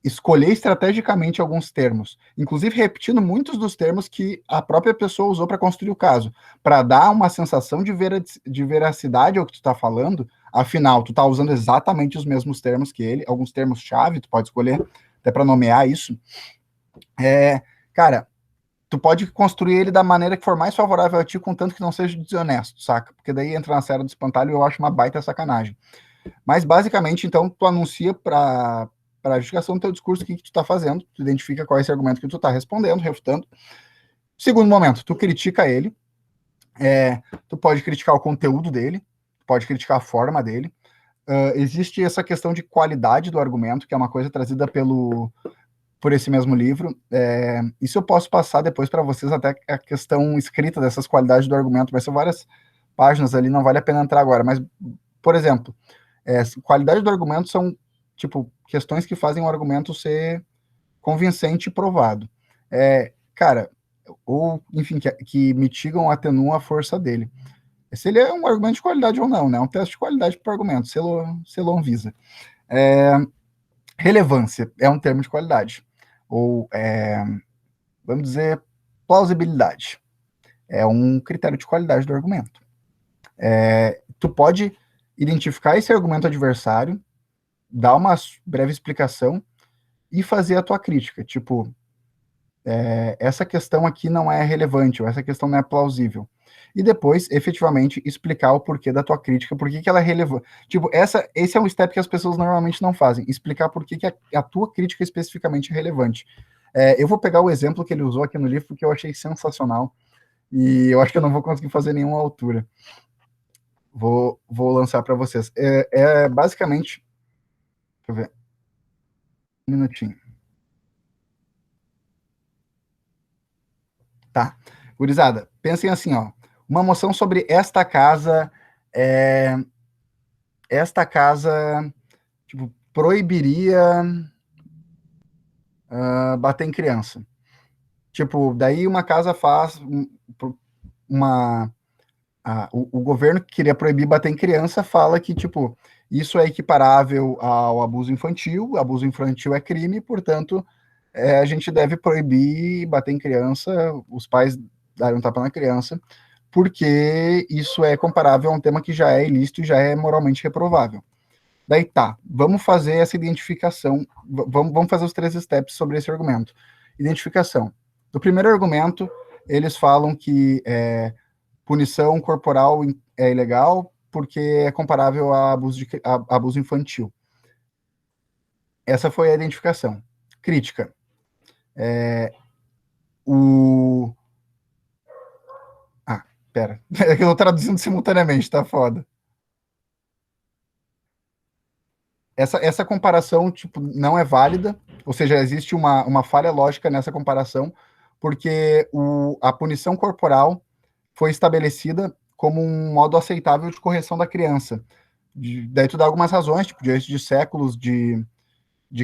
escolher estrategicamente alguns termos, inclusive repetindo muitos dos termos que a própria pessoa usou para construir o caso, para dar uma sensação de veracidade ao que tu está falando, afinal, tu está usando exatamente os mesmos termos que ele, alguns termos-chave, tu pode escolher até para nomear isso. Cara, tu pode construir ele da maneira que for mais favorável a ti, contanto que não seja desonesto, saca? Porque daí entra na série do espantalho e eu acho uma baita sacanagem. Mas basicamente, então, tu anuncia para a justificação do teu discurso o que tu está fazendo, tu identifica qual é esse argumento que tu está respondendo, refutando. Segundo momento, tu critica ele, tu pode criticar o conteúdo dele, tu pode criticar a forma dele. Existe essa questão de qualidade do argumento, que é uma coisa trazida por esse mesmo livro. Isso eu posso passar depois para vocês, até a questão escrita dessas qualidades do argumento, vai ser várias páginas ali, não vale a pena entrar agora, mas, por exemplo, qualidade do argumento são, tipo, questões que fazem o argumento ser convincente e provado. Cara, ou, enfim, que mitigam ou atenuam a força dele. Se ele é um argumento de qualidade ou não, né? Um teste de qualidade para o argumento, selo Anvisa. Relevância é um termo de qualidade. Ou, vamos dizer, plausibilidade. É um critério de qualidade do argumento. Tu pode identificar esse argumento adversário, dar uma breve explicação e fazer a tua crítica. Tipo, essa questão aqui não é relevante, ou essa questão não é plausível. E depois, efetivamente, explicar o porquê da tua crítica, por que ela é relevante. Tipo, esse é um step que as pessoas normalmente não fazem, explicar por que a tua crítica especificamente é relevante. Eu vou pegar o exemplo que ele usou aqui no livro, porque eu achei sensacional, e eu acho que eu não vou conseguir fazer nenhuma altura. Vou lançar para vocês. Basicamente, deixa eu ver, um minutinho. Tá. Gurizada, pensem assim, ó. Uma moção sobre esta casa, tipo, proibiria bater em criança. Tipo, daí uma casa faz uma... o governo que queria proibir bater em criança fala que, tipo, isso é equiparável ao abuso infantil é crime, portanto, a gente deve proibir bater em criança, os pais darem um tapa na criança, porque isso é comparável a um tema que já é ilícito e já é moralmente reprovável. Daí tá, vamos fazer essa identificação, vamos fazer os 3 steps sobre esse argumento. Identificação. No primeiro argumento, eles falam que punição corporal é ilegal porque é comparável a abuso infantil. Essa foi a identificação. Crítica. O... Ah, pera. É que eu tô traduzindo simultaneamente, tá foda. Essa comparação, tipo, não é válida, ou seja, existe uma falha lógica nessa comparação, porque a punição corporal foi estabelecida como um modo aceitável de correção da criança. Daí tu dá algumas razões, tipo, diante de séculos de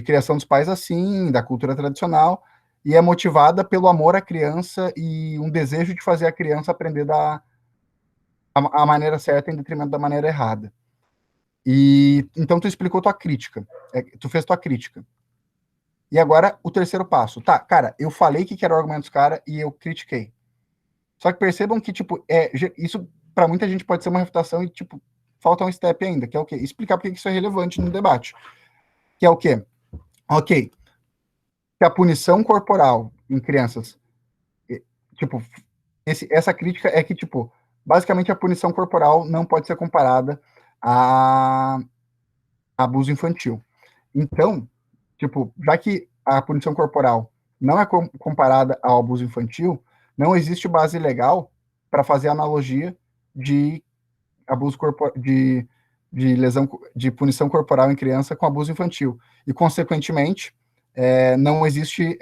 criação dos pais assim, da cultura tradicional, e é motivada pelo amor à criança e um desejo de fazer a criança aprender a maneira certa em detrimento da maneira errada. E então tu explicou tua crítica, tu fez tua crítica. E agora o terceiro passo. Tá, cara, eu falei que era o argumento dos caras e eu critiquei. Só que percebam que, tipo, isso para muita gente pode ser uma refutação e, tipo, falta um step ainda, que é o quê? Explicar por que isso é relevante no debate. Que é o quê? Ok, que a punição corporal em crianças, tipo, essa crítica é que, tipo, basicamente a punição corporal não pode ser comparada a abuso infantil. Então, tipo, já que a punição corporal não é comparada ao abuso infantil, não existe base legal para fazer analogia de abuso de lesão de punição corporal em criança com abuso infantil. E, consequentemente, não existe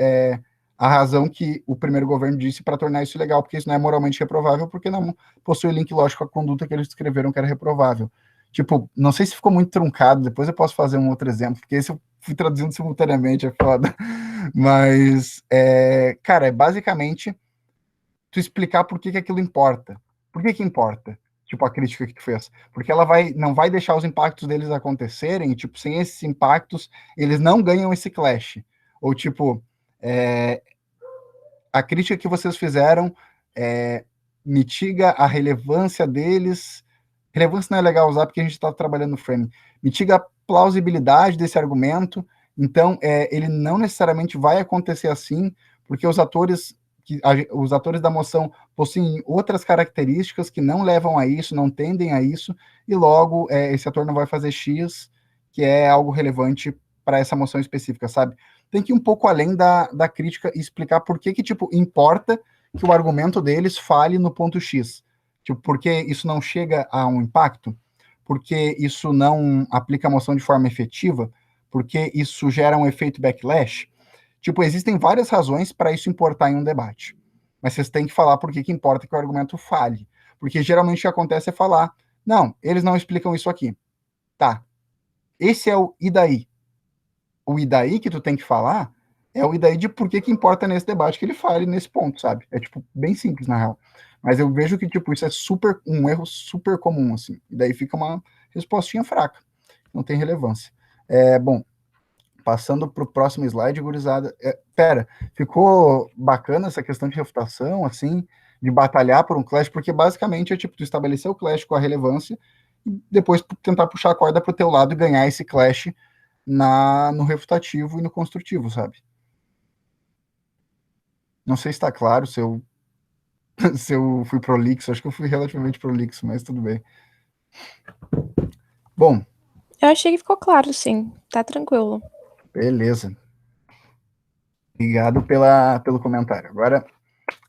a razão que o primeiro governo disse para tornar isso legal, porque isso não é moralmente reprovável, porque não possui link lógico à conduta que eles descreveram que era reprovável. Tipo, não sei se ficou muito truncado, depois eu posso fazer um outro exemplo, porque esse eu fui traduzindo simultaneamente, é foda. Mas, cara, é basicamente tu explicar por que aquilo importa. Por que importa? Tipo, a crítica que tu fez. Porque ela não vai deixar os impactos deles acontecerem, tipo, sem esses impactos, eles não ganham esse clash. Ou, tipo, a crítica que vocês fizeram mitiga a relevância deles. Relevância não é legal usar porque a gente está trabalhando no framing. Mitiga a plausibilidade desse argumento. Então, ele não necessariamente vai acontecer assim, porque os atores da moção possuem outras características que não levam a isso, não tendem a isso, e logo esse ator não vai fazer X, que é algo relevante para essa moção específica, sabe? Tem que ir um pouco além da crítica e explicar por que, tipo, importa que o argumento deles fale no ponto X. Tipo, porque isso não chega a um impacto, porque isso não aplica a moção de forma efetiva, porque isso gera um efeito backlash. Tipo, existem várias razões para isso importar em um debate. Mas vocês têm que falar por que importa que o argumento fale. Porque geralmente o que acontece é falar, não, eles não explicam isso aqui. Tá. Esse é o e daí. O e daí que tu tem que falar é o e daí de por que importa nesse debate que ele fale nesse ponto, sabe? É, tipo, bem simples, na real. Mas eu vejo que, tipo, isso é um erro super comum, assim. E daí fica uma respostinha fraca. Não tem relevância. Bom, passando para o próximo slide, gurizada. Pera, ficou bacana essa questão de refutação, assim, de batalhar por um clash, porque basicamente é tipo, tu estabelecer o clash com a relevância e depois tentar puxar a corda para o teu lado e ganhar esse clash no refutativo e no construtivo, sabe? Não sei se está claro se eu fui prolixo, acho que eu fui relativamente prolixo, mas tudo bem. Bom. Eu achei que ficou claro, sim. Tá tranquilo. Beleza. Obrigado pelo comentário. Agora,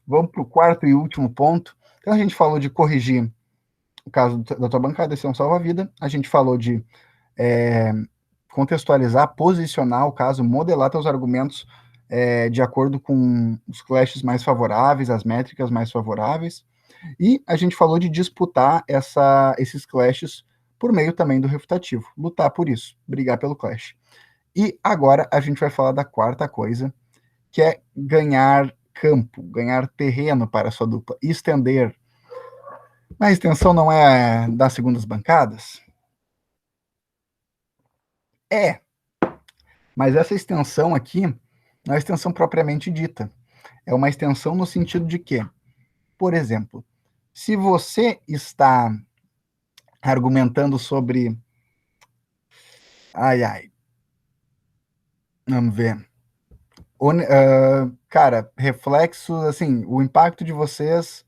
vamos para o quarto e último ponto. Então, a gente falou de corrigir o caso da tua bancada, esse é um salva-vida. A gente falou de contextualizar, posicionar o caso, modelar teus argumentos de acordo com os clashes mais favoráveis, as métricas mais favoráveis. E a gente falou de disputar esses clashes por meio também do refutativo, lutar por isso, brigar pelo clash. E agora a gente vai falar da quarta coisa, que é ganhar campo, ganhar terreno para a sua dupla, estender. A extensão não é das segundas bancadas? É, mas essa extensão aqui não é extensão propriamente dita. É uma extensão no sentido de que, por exemplo, se você está argumentando sobre... Vamos ver. Cara, reflexos, assim, o impacto de vocês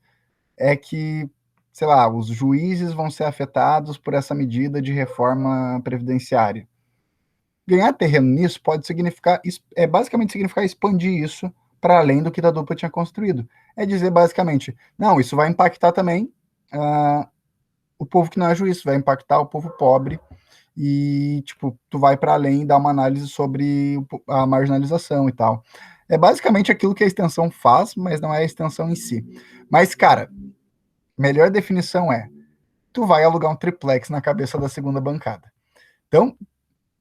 é que, sei lá, os juízes vão ser afetados por essa medida de reforma previdenciária. Ganhar terreno nisso pode significar, basicamente significar expandir isso para além do que a dupla tinha construído. É dizer basicamente, não, isso vai impactar também o povo que não é juiz, vai impactar o povo pobre e, tipo, tu vai para além e dá uma análise sobre a marginalização e tal. É basicamente aquilo que a extensão faz, mas não é a extensão em si. Mas, cara, melhor definição é, tu vai alugar um triplex na cabeça da segunda bancada. Então,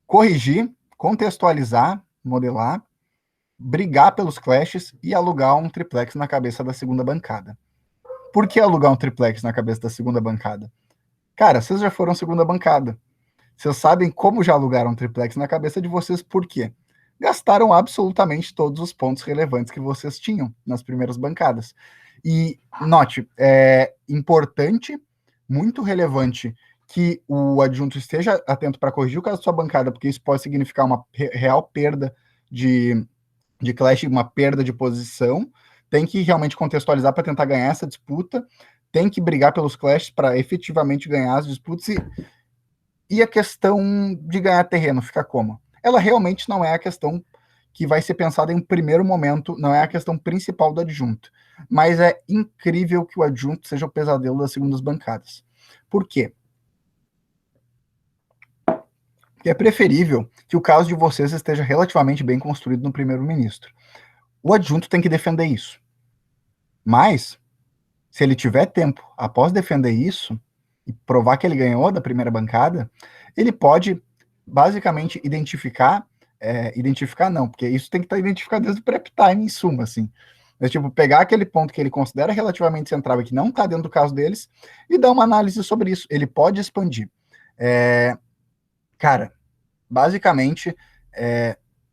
corrigir, contextualizar, modelar, brigar pelos clashes e alugar um triplex na cabeça da segunda bancada. Por que alugar um triplex na cabeça da segunda bancada? Cara, vocês já foram segunda bancada. Vocês sabem como já alugaram um triplex na cabeça de vocês, por quê? Gastaram absolutamente todos os pontos relevantes que vocês tinham nas primeiras bancadas. E note, é importante, muito relevante, que o adjunto esteja atento para corrigir o caso da sua bancada, porque isso pode significar uma real perda de clash, uma perda de posição. Tem que realmente contextualizar para tentar ganhar essa disputa, tem que brigar pelos clashes para efetivamente ganhar as disputas. E a questão de ganhar terreno fica como? Ela realmente não é a questão que vai ser pensada em um primeiro momento, não é a questão principal do adjunto. Mas é incrível que o adjunto seja o pesadelo das segundas bancadas. Por quê? Porque é preferível que o caso de vocês esteja relativamente bem construído no primeiro-ministro. O adjunto tem que defender isso. Mas, se ele tiver tempo após defender isso, e provar que ele ganhou da primeira bancada, ele pode basicamente identificar não, porque isso tem que estar identificado desde o prep time, em suma, assim. É tipo, pegar aquele ponto que ele considera relativamente central e que não está dentro do caso deles, e dar uma análise sobre isso. Ele pode expandir. Cara, basicamente,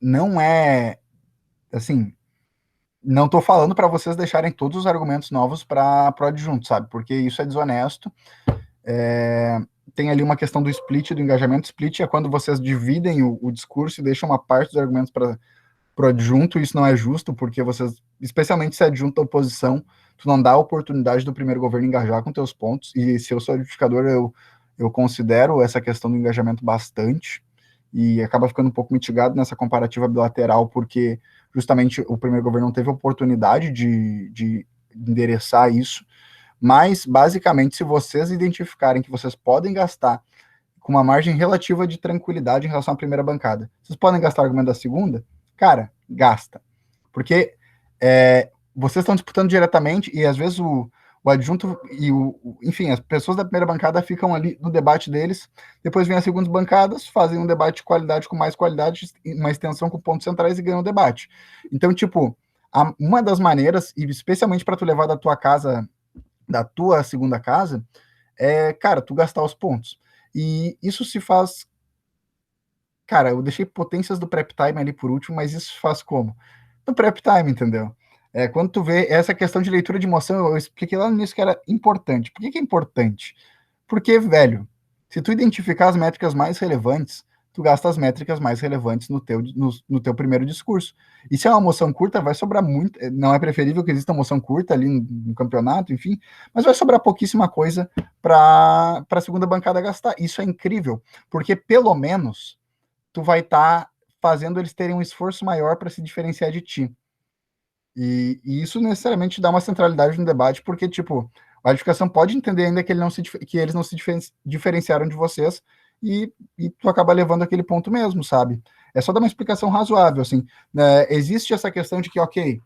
não é, assim, não estou falando para vocês deixarem todos os argumentos novos para o adjunto, sabe? Porque isso é desonesto. Tem ali uma questão do split, do engajamento. Split é quando vocês dividem o discurso e deixam uma parte dos argumentos para o adjunto. Isso não é justo, porque vocês, especialmente se é adjunto da oposição, tu não dá a oportunidade do primeiro governo engajar com teus pontos. E se eu sou edificador, eu considero essa questão do engajamento bastante, e acaba ficando um pouco mitigado nessa comparativa bilateral, porque justamente o primeiro governo não teve oportunidade de endereçar isso. Mas, basicamente, se vocês identificarem que vocês podem gastar com uma margem relativa de tranquilidade em relação à primeira bancada, vocês podem gastar o argumento da segunda? Cara, gasta. Porque vocês estão disputando diretamente e, às vezes, o adjunto e enfim, as pessoas da primeira bancada ficam ali no debate deles, depois vem as segundas bancadas, fazem um debate de qualidade com mais qualidade, uma extensão com pontos centrais e ganham o debate. Então, tipo, uma das maneiras, e especialmente para tu levar da tua casa, da tua segunda casa, cara, tu gastar os pontos. E isso se faz... Cara, eu deixei potências do prep time ali por último, mas isso se faz como? No prep time, entendeu? Quando tu vê essa questão de leitura de emoção, eu expliquei lá no início que era importante. Por que é importante? Porque, velho, se tu identificar as métricas mais relevantes, tu gasta as métricas mais relevantes no teu primeiro discurso. E se é uma moção curta, vai sobrar muito. Não é preferível que exista uma moção curta ali no campeonato, enfim, mas vai sobrar pouquíssima coisa para a segunda bancada gastar. Isso é incrível, porque pelo menos tu vai estar fazendo eles terem um esforço maior para se diferenciar de ti. E isso necessariamente dá uma centralidade no debate, porque, tipo, a edificação pode entender ainda que eles não se diferenciaram de vocês, e tu acaba levando aquele ponto mesmo, sabe? É só dar uma explicação razoável, assim. Existe essa questão de que, ok,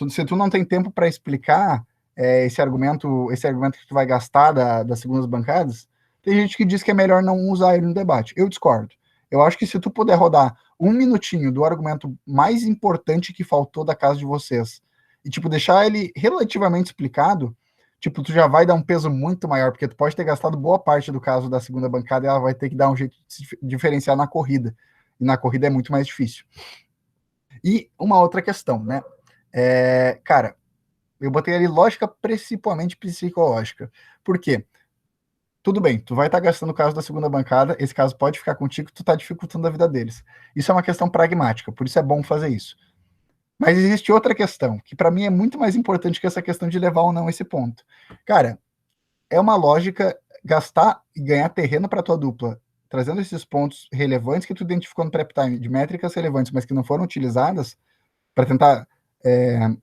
se tu não tem tempo para explicar, esse argumento que tu vai gastar das segundas bancadas, tem gente que diz que é melhor não usar ele no debate. Eu discordo. Eu acho que se tu puder rodar um minutinho do argumento mais importante que faltou da casa de vocês e, tipo, deixar ele relativamente explicado, tipo, tu já vai dar um peso muito maior, porque tu pode ter gastado boa parte do caso da segunda bancada e ela vai ter que dar um jeito de se diferenciar na corrida. E na corrida é muito mais difícil. E uma outra questão, né? Cara, eu botei ali lógica principalmente psicológica. Por quê? Tudo bem, tu vai estar gastando o caso da segunda bancada, esse caso pode ficar contigo, tu está dificultando a vida deles. Isso é uma questão pragmática, por isso é bom fazer isso. Mas existe outra questão, que para mim é muito mais importante que essa questão de levar ou não esse ponto. Cara, é uma lógica gastar e ganhar terreno para tua dupla, trazendo esses pontos relevantes que tu identificou no prep time, de métricas relevantes, mas que não foram utilizadas, para tentar,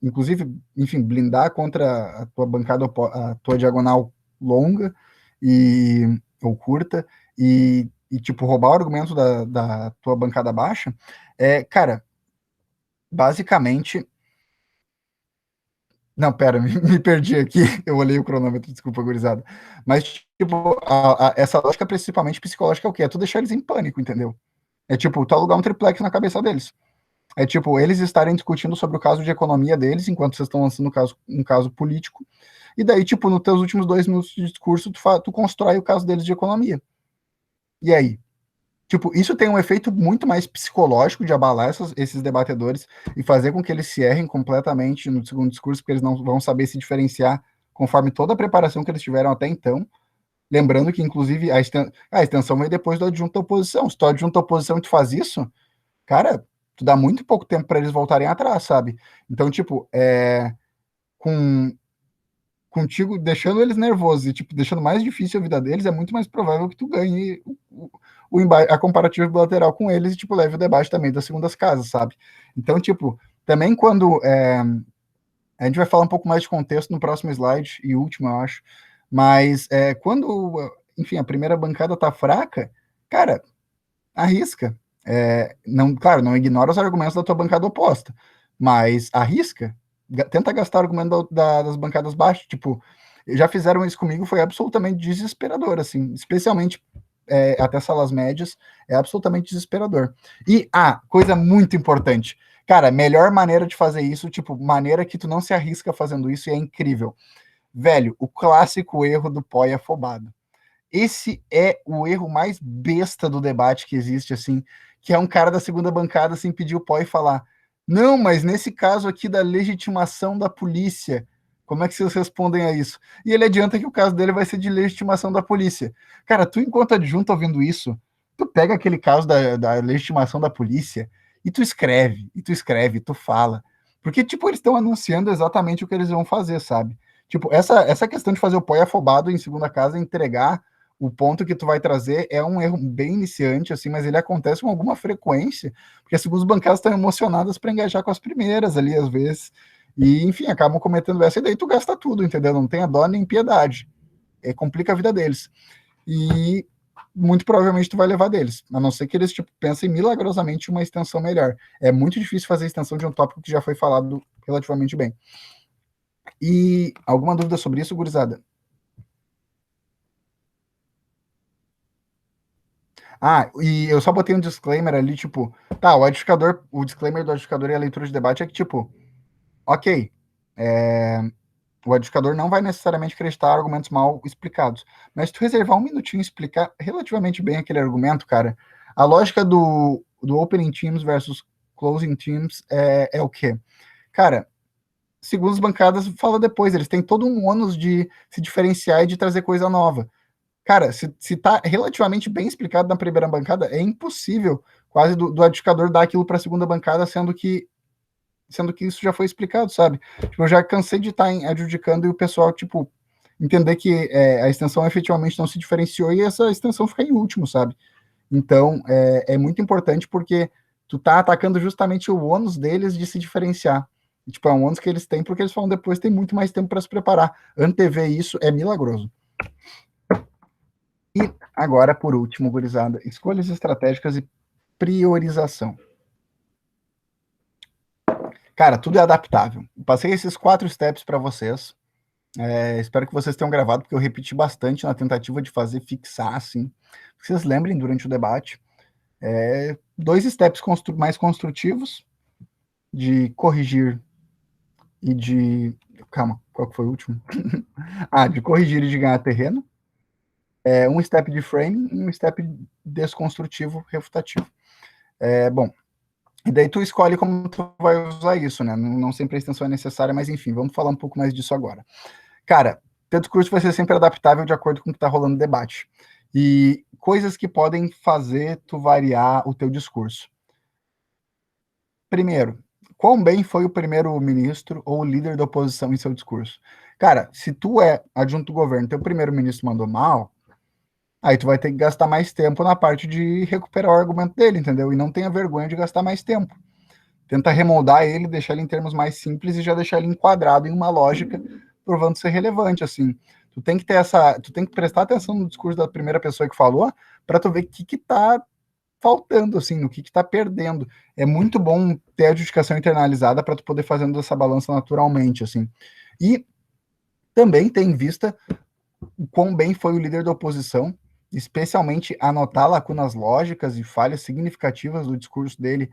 inclusive, enfim, blindar contra a tua bancada, a tua diagonal longa ou curta, tipo, roubar o argumento da tua bancada baixa, cara, basicamente... Não, pera, me perdi aqui, eu olhei o cronômetro, desculpa, gurizada. Mas, tipo, essa lógica principalmente psicológica é o quê? É tu deixar eles em pânico, entendeu? É tipo, tu alugar um triplex na cabeça deles. É tipo, eles estarem discutindo sobre o caso de economia deles, enquanto vocês estão lançando um caso político, e daí, tipo, nos teus últimos 2 minutos de discurso, tu constrói o caso deles de economia. E aí? Tipo, isso tem um efeito muito mais psicológico de abalar esses debatedores e fazer com que eles se errem completamente no segundo discurso, porque eles não vão saber se diferenciar conforme toda a preparação que eles tiveram até então. Lembrando que, inclusive, a extensão veio depois do adjunto da oposição. Se tu adjunta a oposição e tu faz isso, cara, tu dá muito pouco tempo para eles voltarem atrás, sabe? Então, tipo, contigo deixando eles nervosos e, tipo, deixando mais difícil a vida deles, é muito mais provável que tu ganhe a comparativa bilateral com eles e, tipo, leve o debate também das segundas casas, sabe? Então, tipo, também quando... a gente vai falar um pouco mais de contexto no próximo slide, e último, eu acho, mas quando, enfim, a primeira bancada tá fraca, cara, arrisca. Não, claro, não ignora os argumentos da tua bancada oposta, mas arrisca, tenta gastar o argumento das bancadas baixas, tipo, já fizeram isso comigo, foi absolutamente desesperador, assim, especialmente até salas médias, é absolutamente desesperador. E, coisa muito importante, cara, melhor maneira de fazer isso, tipo, maneira que tu não se arrisca fazendo isso e é incrível. Velho, o clássico erro do pó afobado. Esse é o erro mais besta do debate que existe, assim, que é um cara da segunda bancada, assim, pedir o pó e falar, não, mas nesse caso aqui da legitimação da polícia, como é que vocês respondem a isso? E ele adianta que o caso dele vai ser de legitimação da polícia. Cara, tu, enquanto adjunto ouvindo isso, tu pega aquele caso da legitimação da polícia e tu escreve, tu fala. Porque, tipo, eles estão anunciando exatamente o que eles vão fazer, sabe? Tipo, essa questão de fazer o pó afobado em segunda casa, entregar o ponto que tu vai trazer é um erro bem iniciante, assim, mas ele acontece com alguma frequência, porque as segundas bancadas estão emocionadas para engajar com as primeiras ali, às vezes, e, enfim, acabam cometendo essa, e daí tu gasta tudo, entendeu? Não tem a dó nem piedade. Complica a vida deles. E muito provavelmente tu vai levar deles, a não ser que eles, tipo, pensem milagrosamente uma extensão melhor. É muito difícil fazer a extensão de um tópico que já foi falado relativamente bem. E alguma dúvida sobre isso, gurizada? E eu só botei um disclaimer ali, tipo, tá, o disclaimer do edificador e a leitura de debate é que, tipo, ok, o edificador não vai necessariamente acreditar argumentos mal explicados, mas se tu reservar um minutinho e explicar relativamente bem aquele argumento, cara, a lógica do opening teams versus closing teams é o quê? Cara, segundo as bancadas, fala depois, eles têm todo um ônus de se diferenciar e de trazer coisa nova. Cara, se tá relativamente bem explicado na primeira bancada, é impossível quase do edificador dar aquilo para a segunda bancada, sendo que isso já foi explicado, sabe? Tipo, eu já cansei de estar adjudicando e o pessoal, tipo, entender que a extensão efetivamente não se diferenciou e essa extensão fica em último, sabe? Então, é muito importante porque tu tá atacando justamente o ônus deles de se diferenciar. E, tipo, é um ônus que eles têm porque eles falam depois tem muito mais tempo para se preparar. Antever isso é milagroso. E agora, por último, gurizada, escolhas estratégicas e priorização. Cara, tudo é adaptável. Passei esses 4 steps para vocês. Espero que vocês tenham gravado, porque eu repeti bastante na tentativa de fazer fixar, assim. Que vocês lembrem durante o debate. Dois steps mais construtivos de corrigir e de... Calma, qual que foi o último? De corrigir e de ganhar terreno. Um step de framing e um step desconstrutivo, refutativo. Bom, e daí tu escolhe como tu vai usar isso, né? Não sempre a extensão é necessária, mas enfim, vamos falar um pouco mais disso agora. Cara, teu discurso vai ser sempre adaptável de acordo com o que tá rolando no debate. E coisas que podem fazer tu variar o teu discurso. Primeiro, quão bem foi o primeiro-ministro ou o líder da oposição em seu discurso? Cara, se tu é adjunto do governo, teu primeiro-ministro mandou mal, aí tu vai ter que gastar mais tempo na parte de recuperar o argumento dele, entendeu? E não tenha vergonha de gastar mais tempo. Tenta remoldar ele, deixar ele em termos mais simples e já deixar ele enquadrado em uma lógica, provando ser relevante, assim. Tu tem que prestar atenção no discurso da primeira pessoa que falou, para tu ver o que tá faltando, assim, no que tá perdendo. É muito bom ter a adjudicação internalizada para tu poder fazendo essa balança naturalmente, assim. E também ter em vista o quão bem foi o líder da oposição, especialmente anotar lacunas lógicas e falhas significativas do discurso dele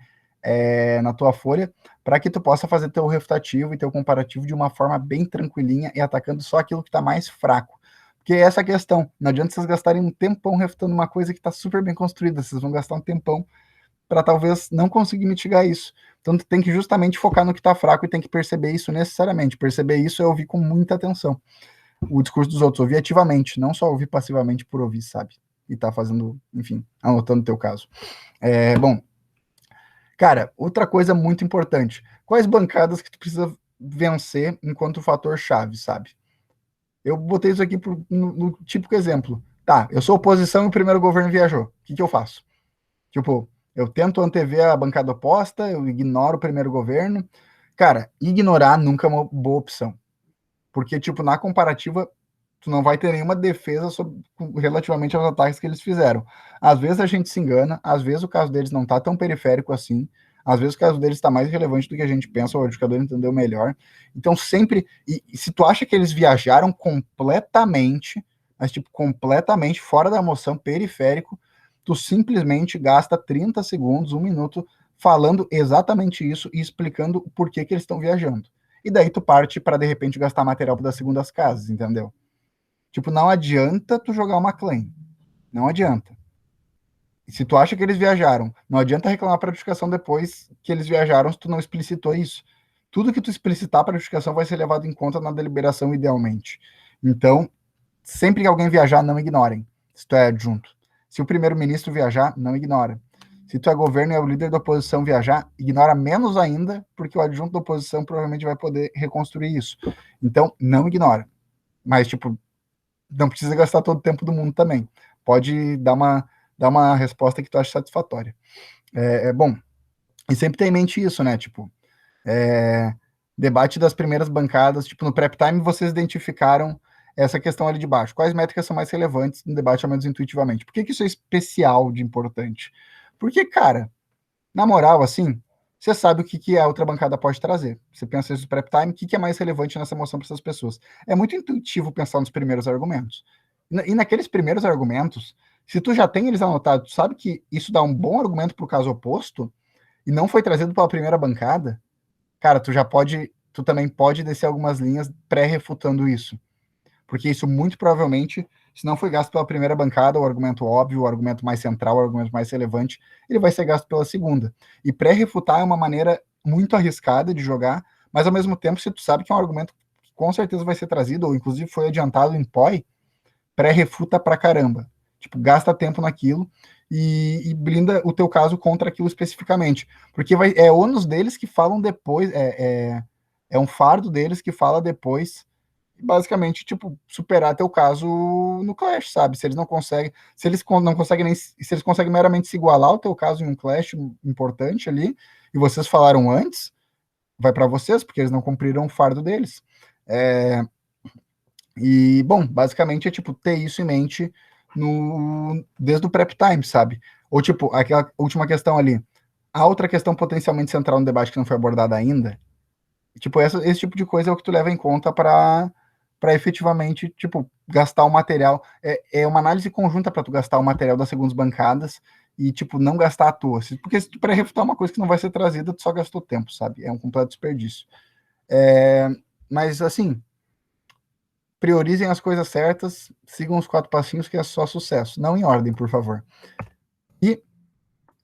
na tua folha, para que tu possa fazer teu refutativo e teu comparativo de uma forma bem tranquilinha e atacando só aquilo que está mais fraco. Porque é essa a questão. Não adianta vocês gastarem um tempão refutando uma coisa que está super bem construída. Vocês vão gastar um tempão para talvez não conseguir mitigar isso. Então tu tem que justamente focar no que está fraco e tem que perceber isso necessariamente. Perceber isso é ouvir com muita atenção o discurso dos outros, ouvir ativamente, não só ouvir passivamente por ouvir, sabe? E tá fazendo, enfim, anotando o teu caso. Bom, cara, outra coisa muito importante, quais bancadas que tu precisa vencer enquanto fator chave, sabe? Eu botei isso aqui no típico exemplo. Tá, eu sou oposição e o primeiro governo viajou. O que eu faço? Tipo, eu tento antever a bancada oposta, eu ignoro o primeiro governo. Cara, ignorar nunca é uma boa opção. Porque, tipo, na comparativa, tu não vai ter nenhuma defesa relativamente aos ataques que eles fizeram. Às vezes a gente se engana, às vezes o caso deles não tá tão periférico assim, às vezes o caso deles está mais relevante do que a gente pensa, o educador entendeu melhor. Então, sempre... E se tu acha que eles viajaram completamente, mas, tipo, completamente fora da moção, periférico, tu simplesmente gasta 30 segundos, 1 minuto, falando exatamente isso e explicando por que eles estão viajando. E daí tu parte para de repente gastar material das segundas casas, entendeu? Tipo, não adianta tu jogar uma claim. Não adianta. E se tu acha que eles viajaram, não adianta reclamar para notificação depois que eles viajaram se tu não explicitou isso. Tudo que tu explicitar para notificação vai ser levado em conta na deliberação idealmente. Então, sempre que alguém viajar, não ignorem. Se tu é adjunto. Se o primeiro-ministro viajar, não ignora. Se tu é governo e é o líder da oposição viajar, ignora menos ainda, porque o adjunto da oposição provavelmente vai poder reconstruir isso. Então, não ignora. Mas, tipo, não precisa gastar todo o tempo do mundo também. Pode dar uma resposta que tu acha satisfatória. Bom, e sempre tem em mente isso, né? Tipo, debate das primeiras bancadas, tipo, no prep time vocês identificaram essa questão ali de baixo. Quais métricas são mais relevantes no debate, ao menos intuitivamente? Por que isso é especial de importante? Porque, cara, na moral, assim, você sabe o que a outra bancada pode trazer. Você pensa isso no prep time, o que é mais relevante nessa moção para essas pessoas? É muito intuitivo pensar nos primeiros argumentos. E naqueles primeiros argumentos, se tu já tem eles anotados, tu sabe que isso dá um bom argumento para o caso oposto, e não foi trazido pela primeira bancada, cara, tu também pode descer algumas linhas pré-refutando isso. Porque isso muito provavelmente, se não foi gasto pela primeira bancada, o argumento óbvio, o argumento mais central, o argumento mais relevante, ele vai ser gasto pela segunda. E pré-refutar é uma maneira muito arriscada de jogar, mas ao mesmo tempo, se tu sabe que é um argumento que com certeza vai ser trazido, ou inclusive foi adiantado em POI, pré-refuta pra caramba. Tipo, gasta tempo naquilo e blinda o teu caso contra aquilo especificamente. Porque é ônus deles que falam depois, é um fardo deles que fala depois, basicamente, tipo, superar teu caso no Clash, sabe? Se eles não conseguem, se eles não conseguem nem, se eles conseguem meramente se igualar ao teu caso em um Clash importante ali, e vocês falaram antes, vai para vocês, porque eles não cumpriram o fardo deles. E, bom, basicamente é, tipo, ter isso em mente desde o prep time, sabe? Ou, tipo, aquela última questão ali, a outra questão potencialmente central no debate que não foi abordada ainda, tipo, esse tipo de coisa é o que tu leva em conta para para efetivamente, tipo, gastar o material. É uma análise conjunta para tu gastar o material das segundas bancadas e, tipo, não gastar à toa. Porque se tu pré-refutar uma coisa que não vai ser trazida, tu só gastou tempo, sabe? É um completo desperdício. Mas, assim, priorizem as coisas certas, sigam os 4 passinhos que é só sucesso. Não em ordem, por favor. E,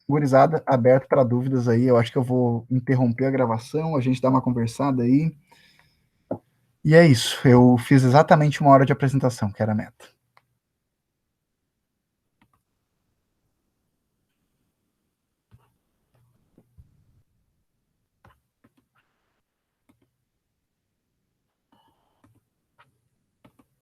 gurizada, aberto para dúvidas aí. Eu acho que eu vou interromper a gravação, a gente dá uma conversada aí. E é isso. Eu fiz exatamente 1 hora de apresentação, que era a meta.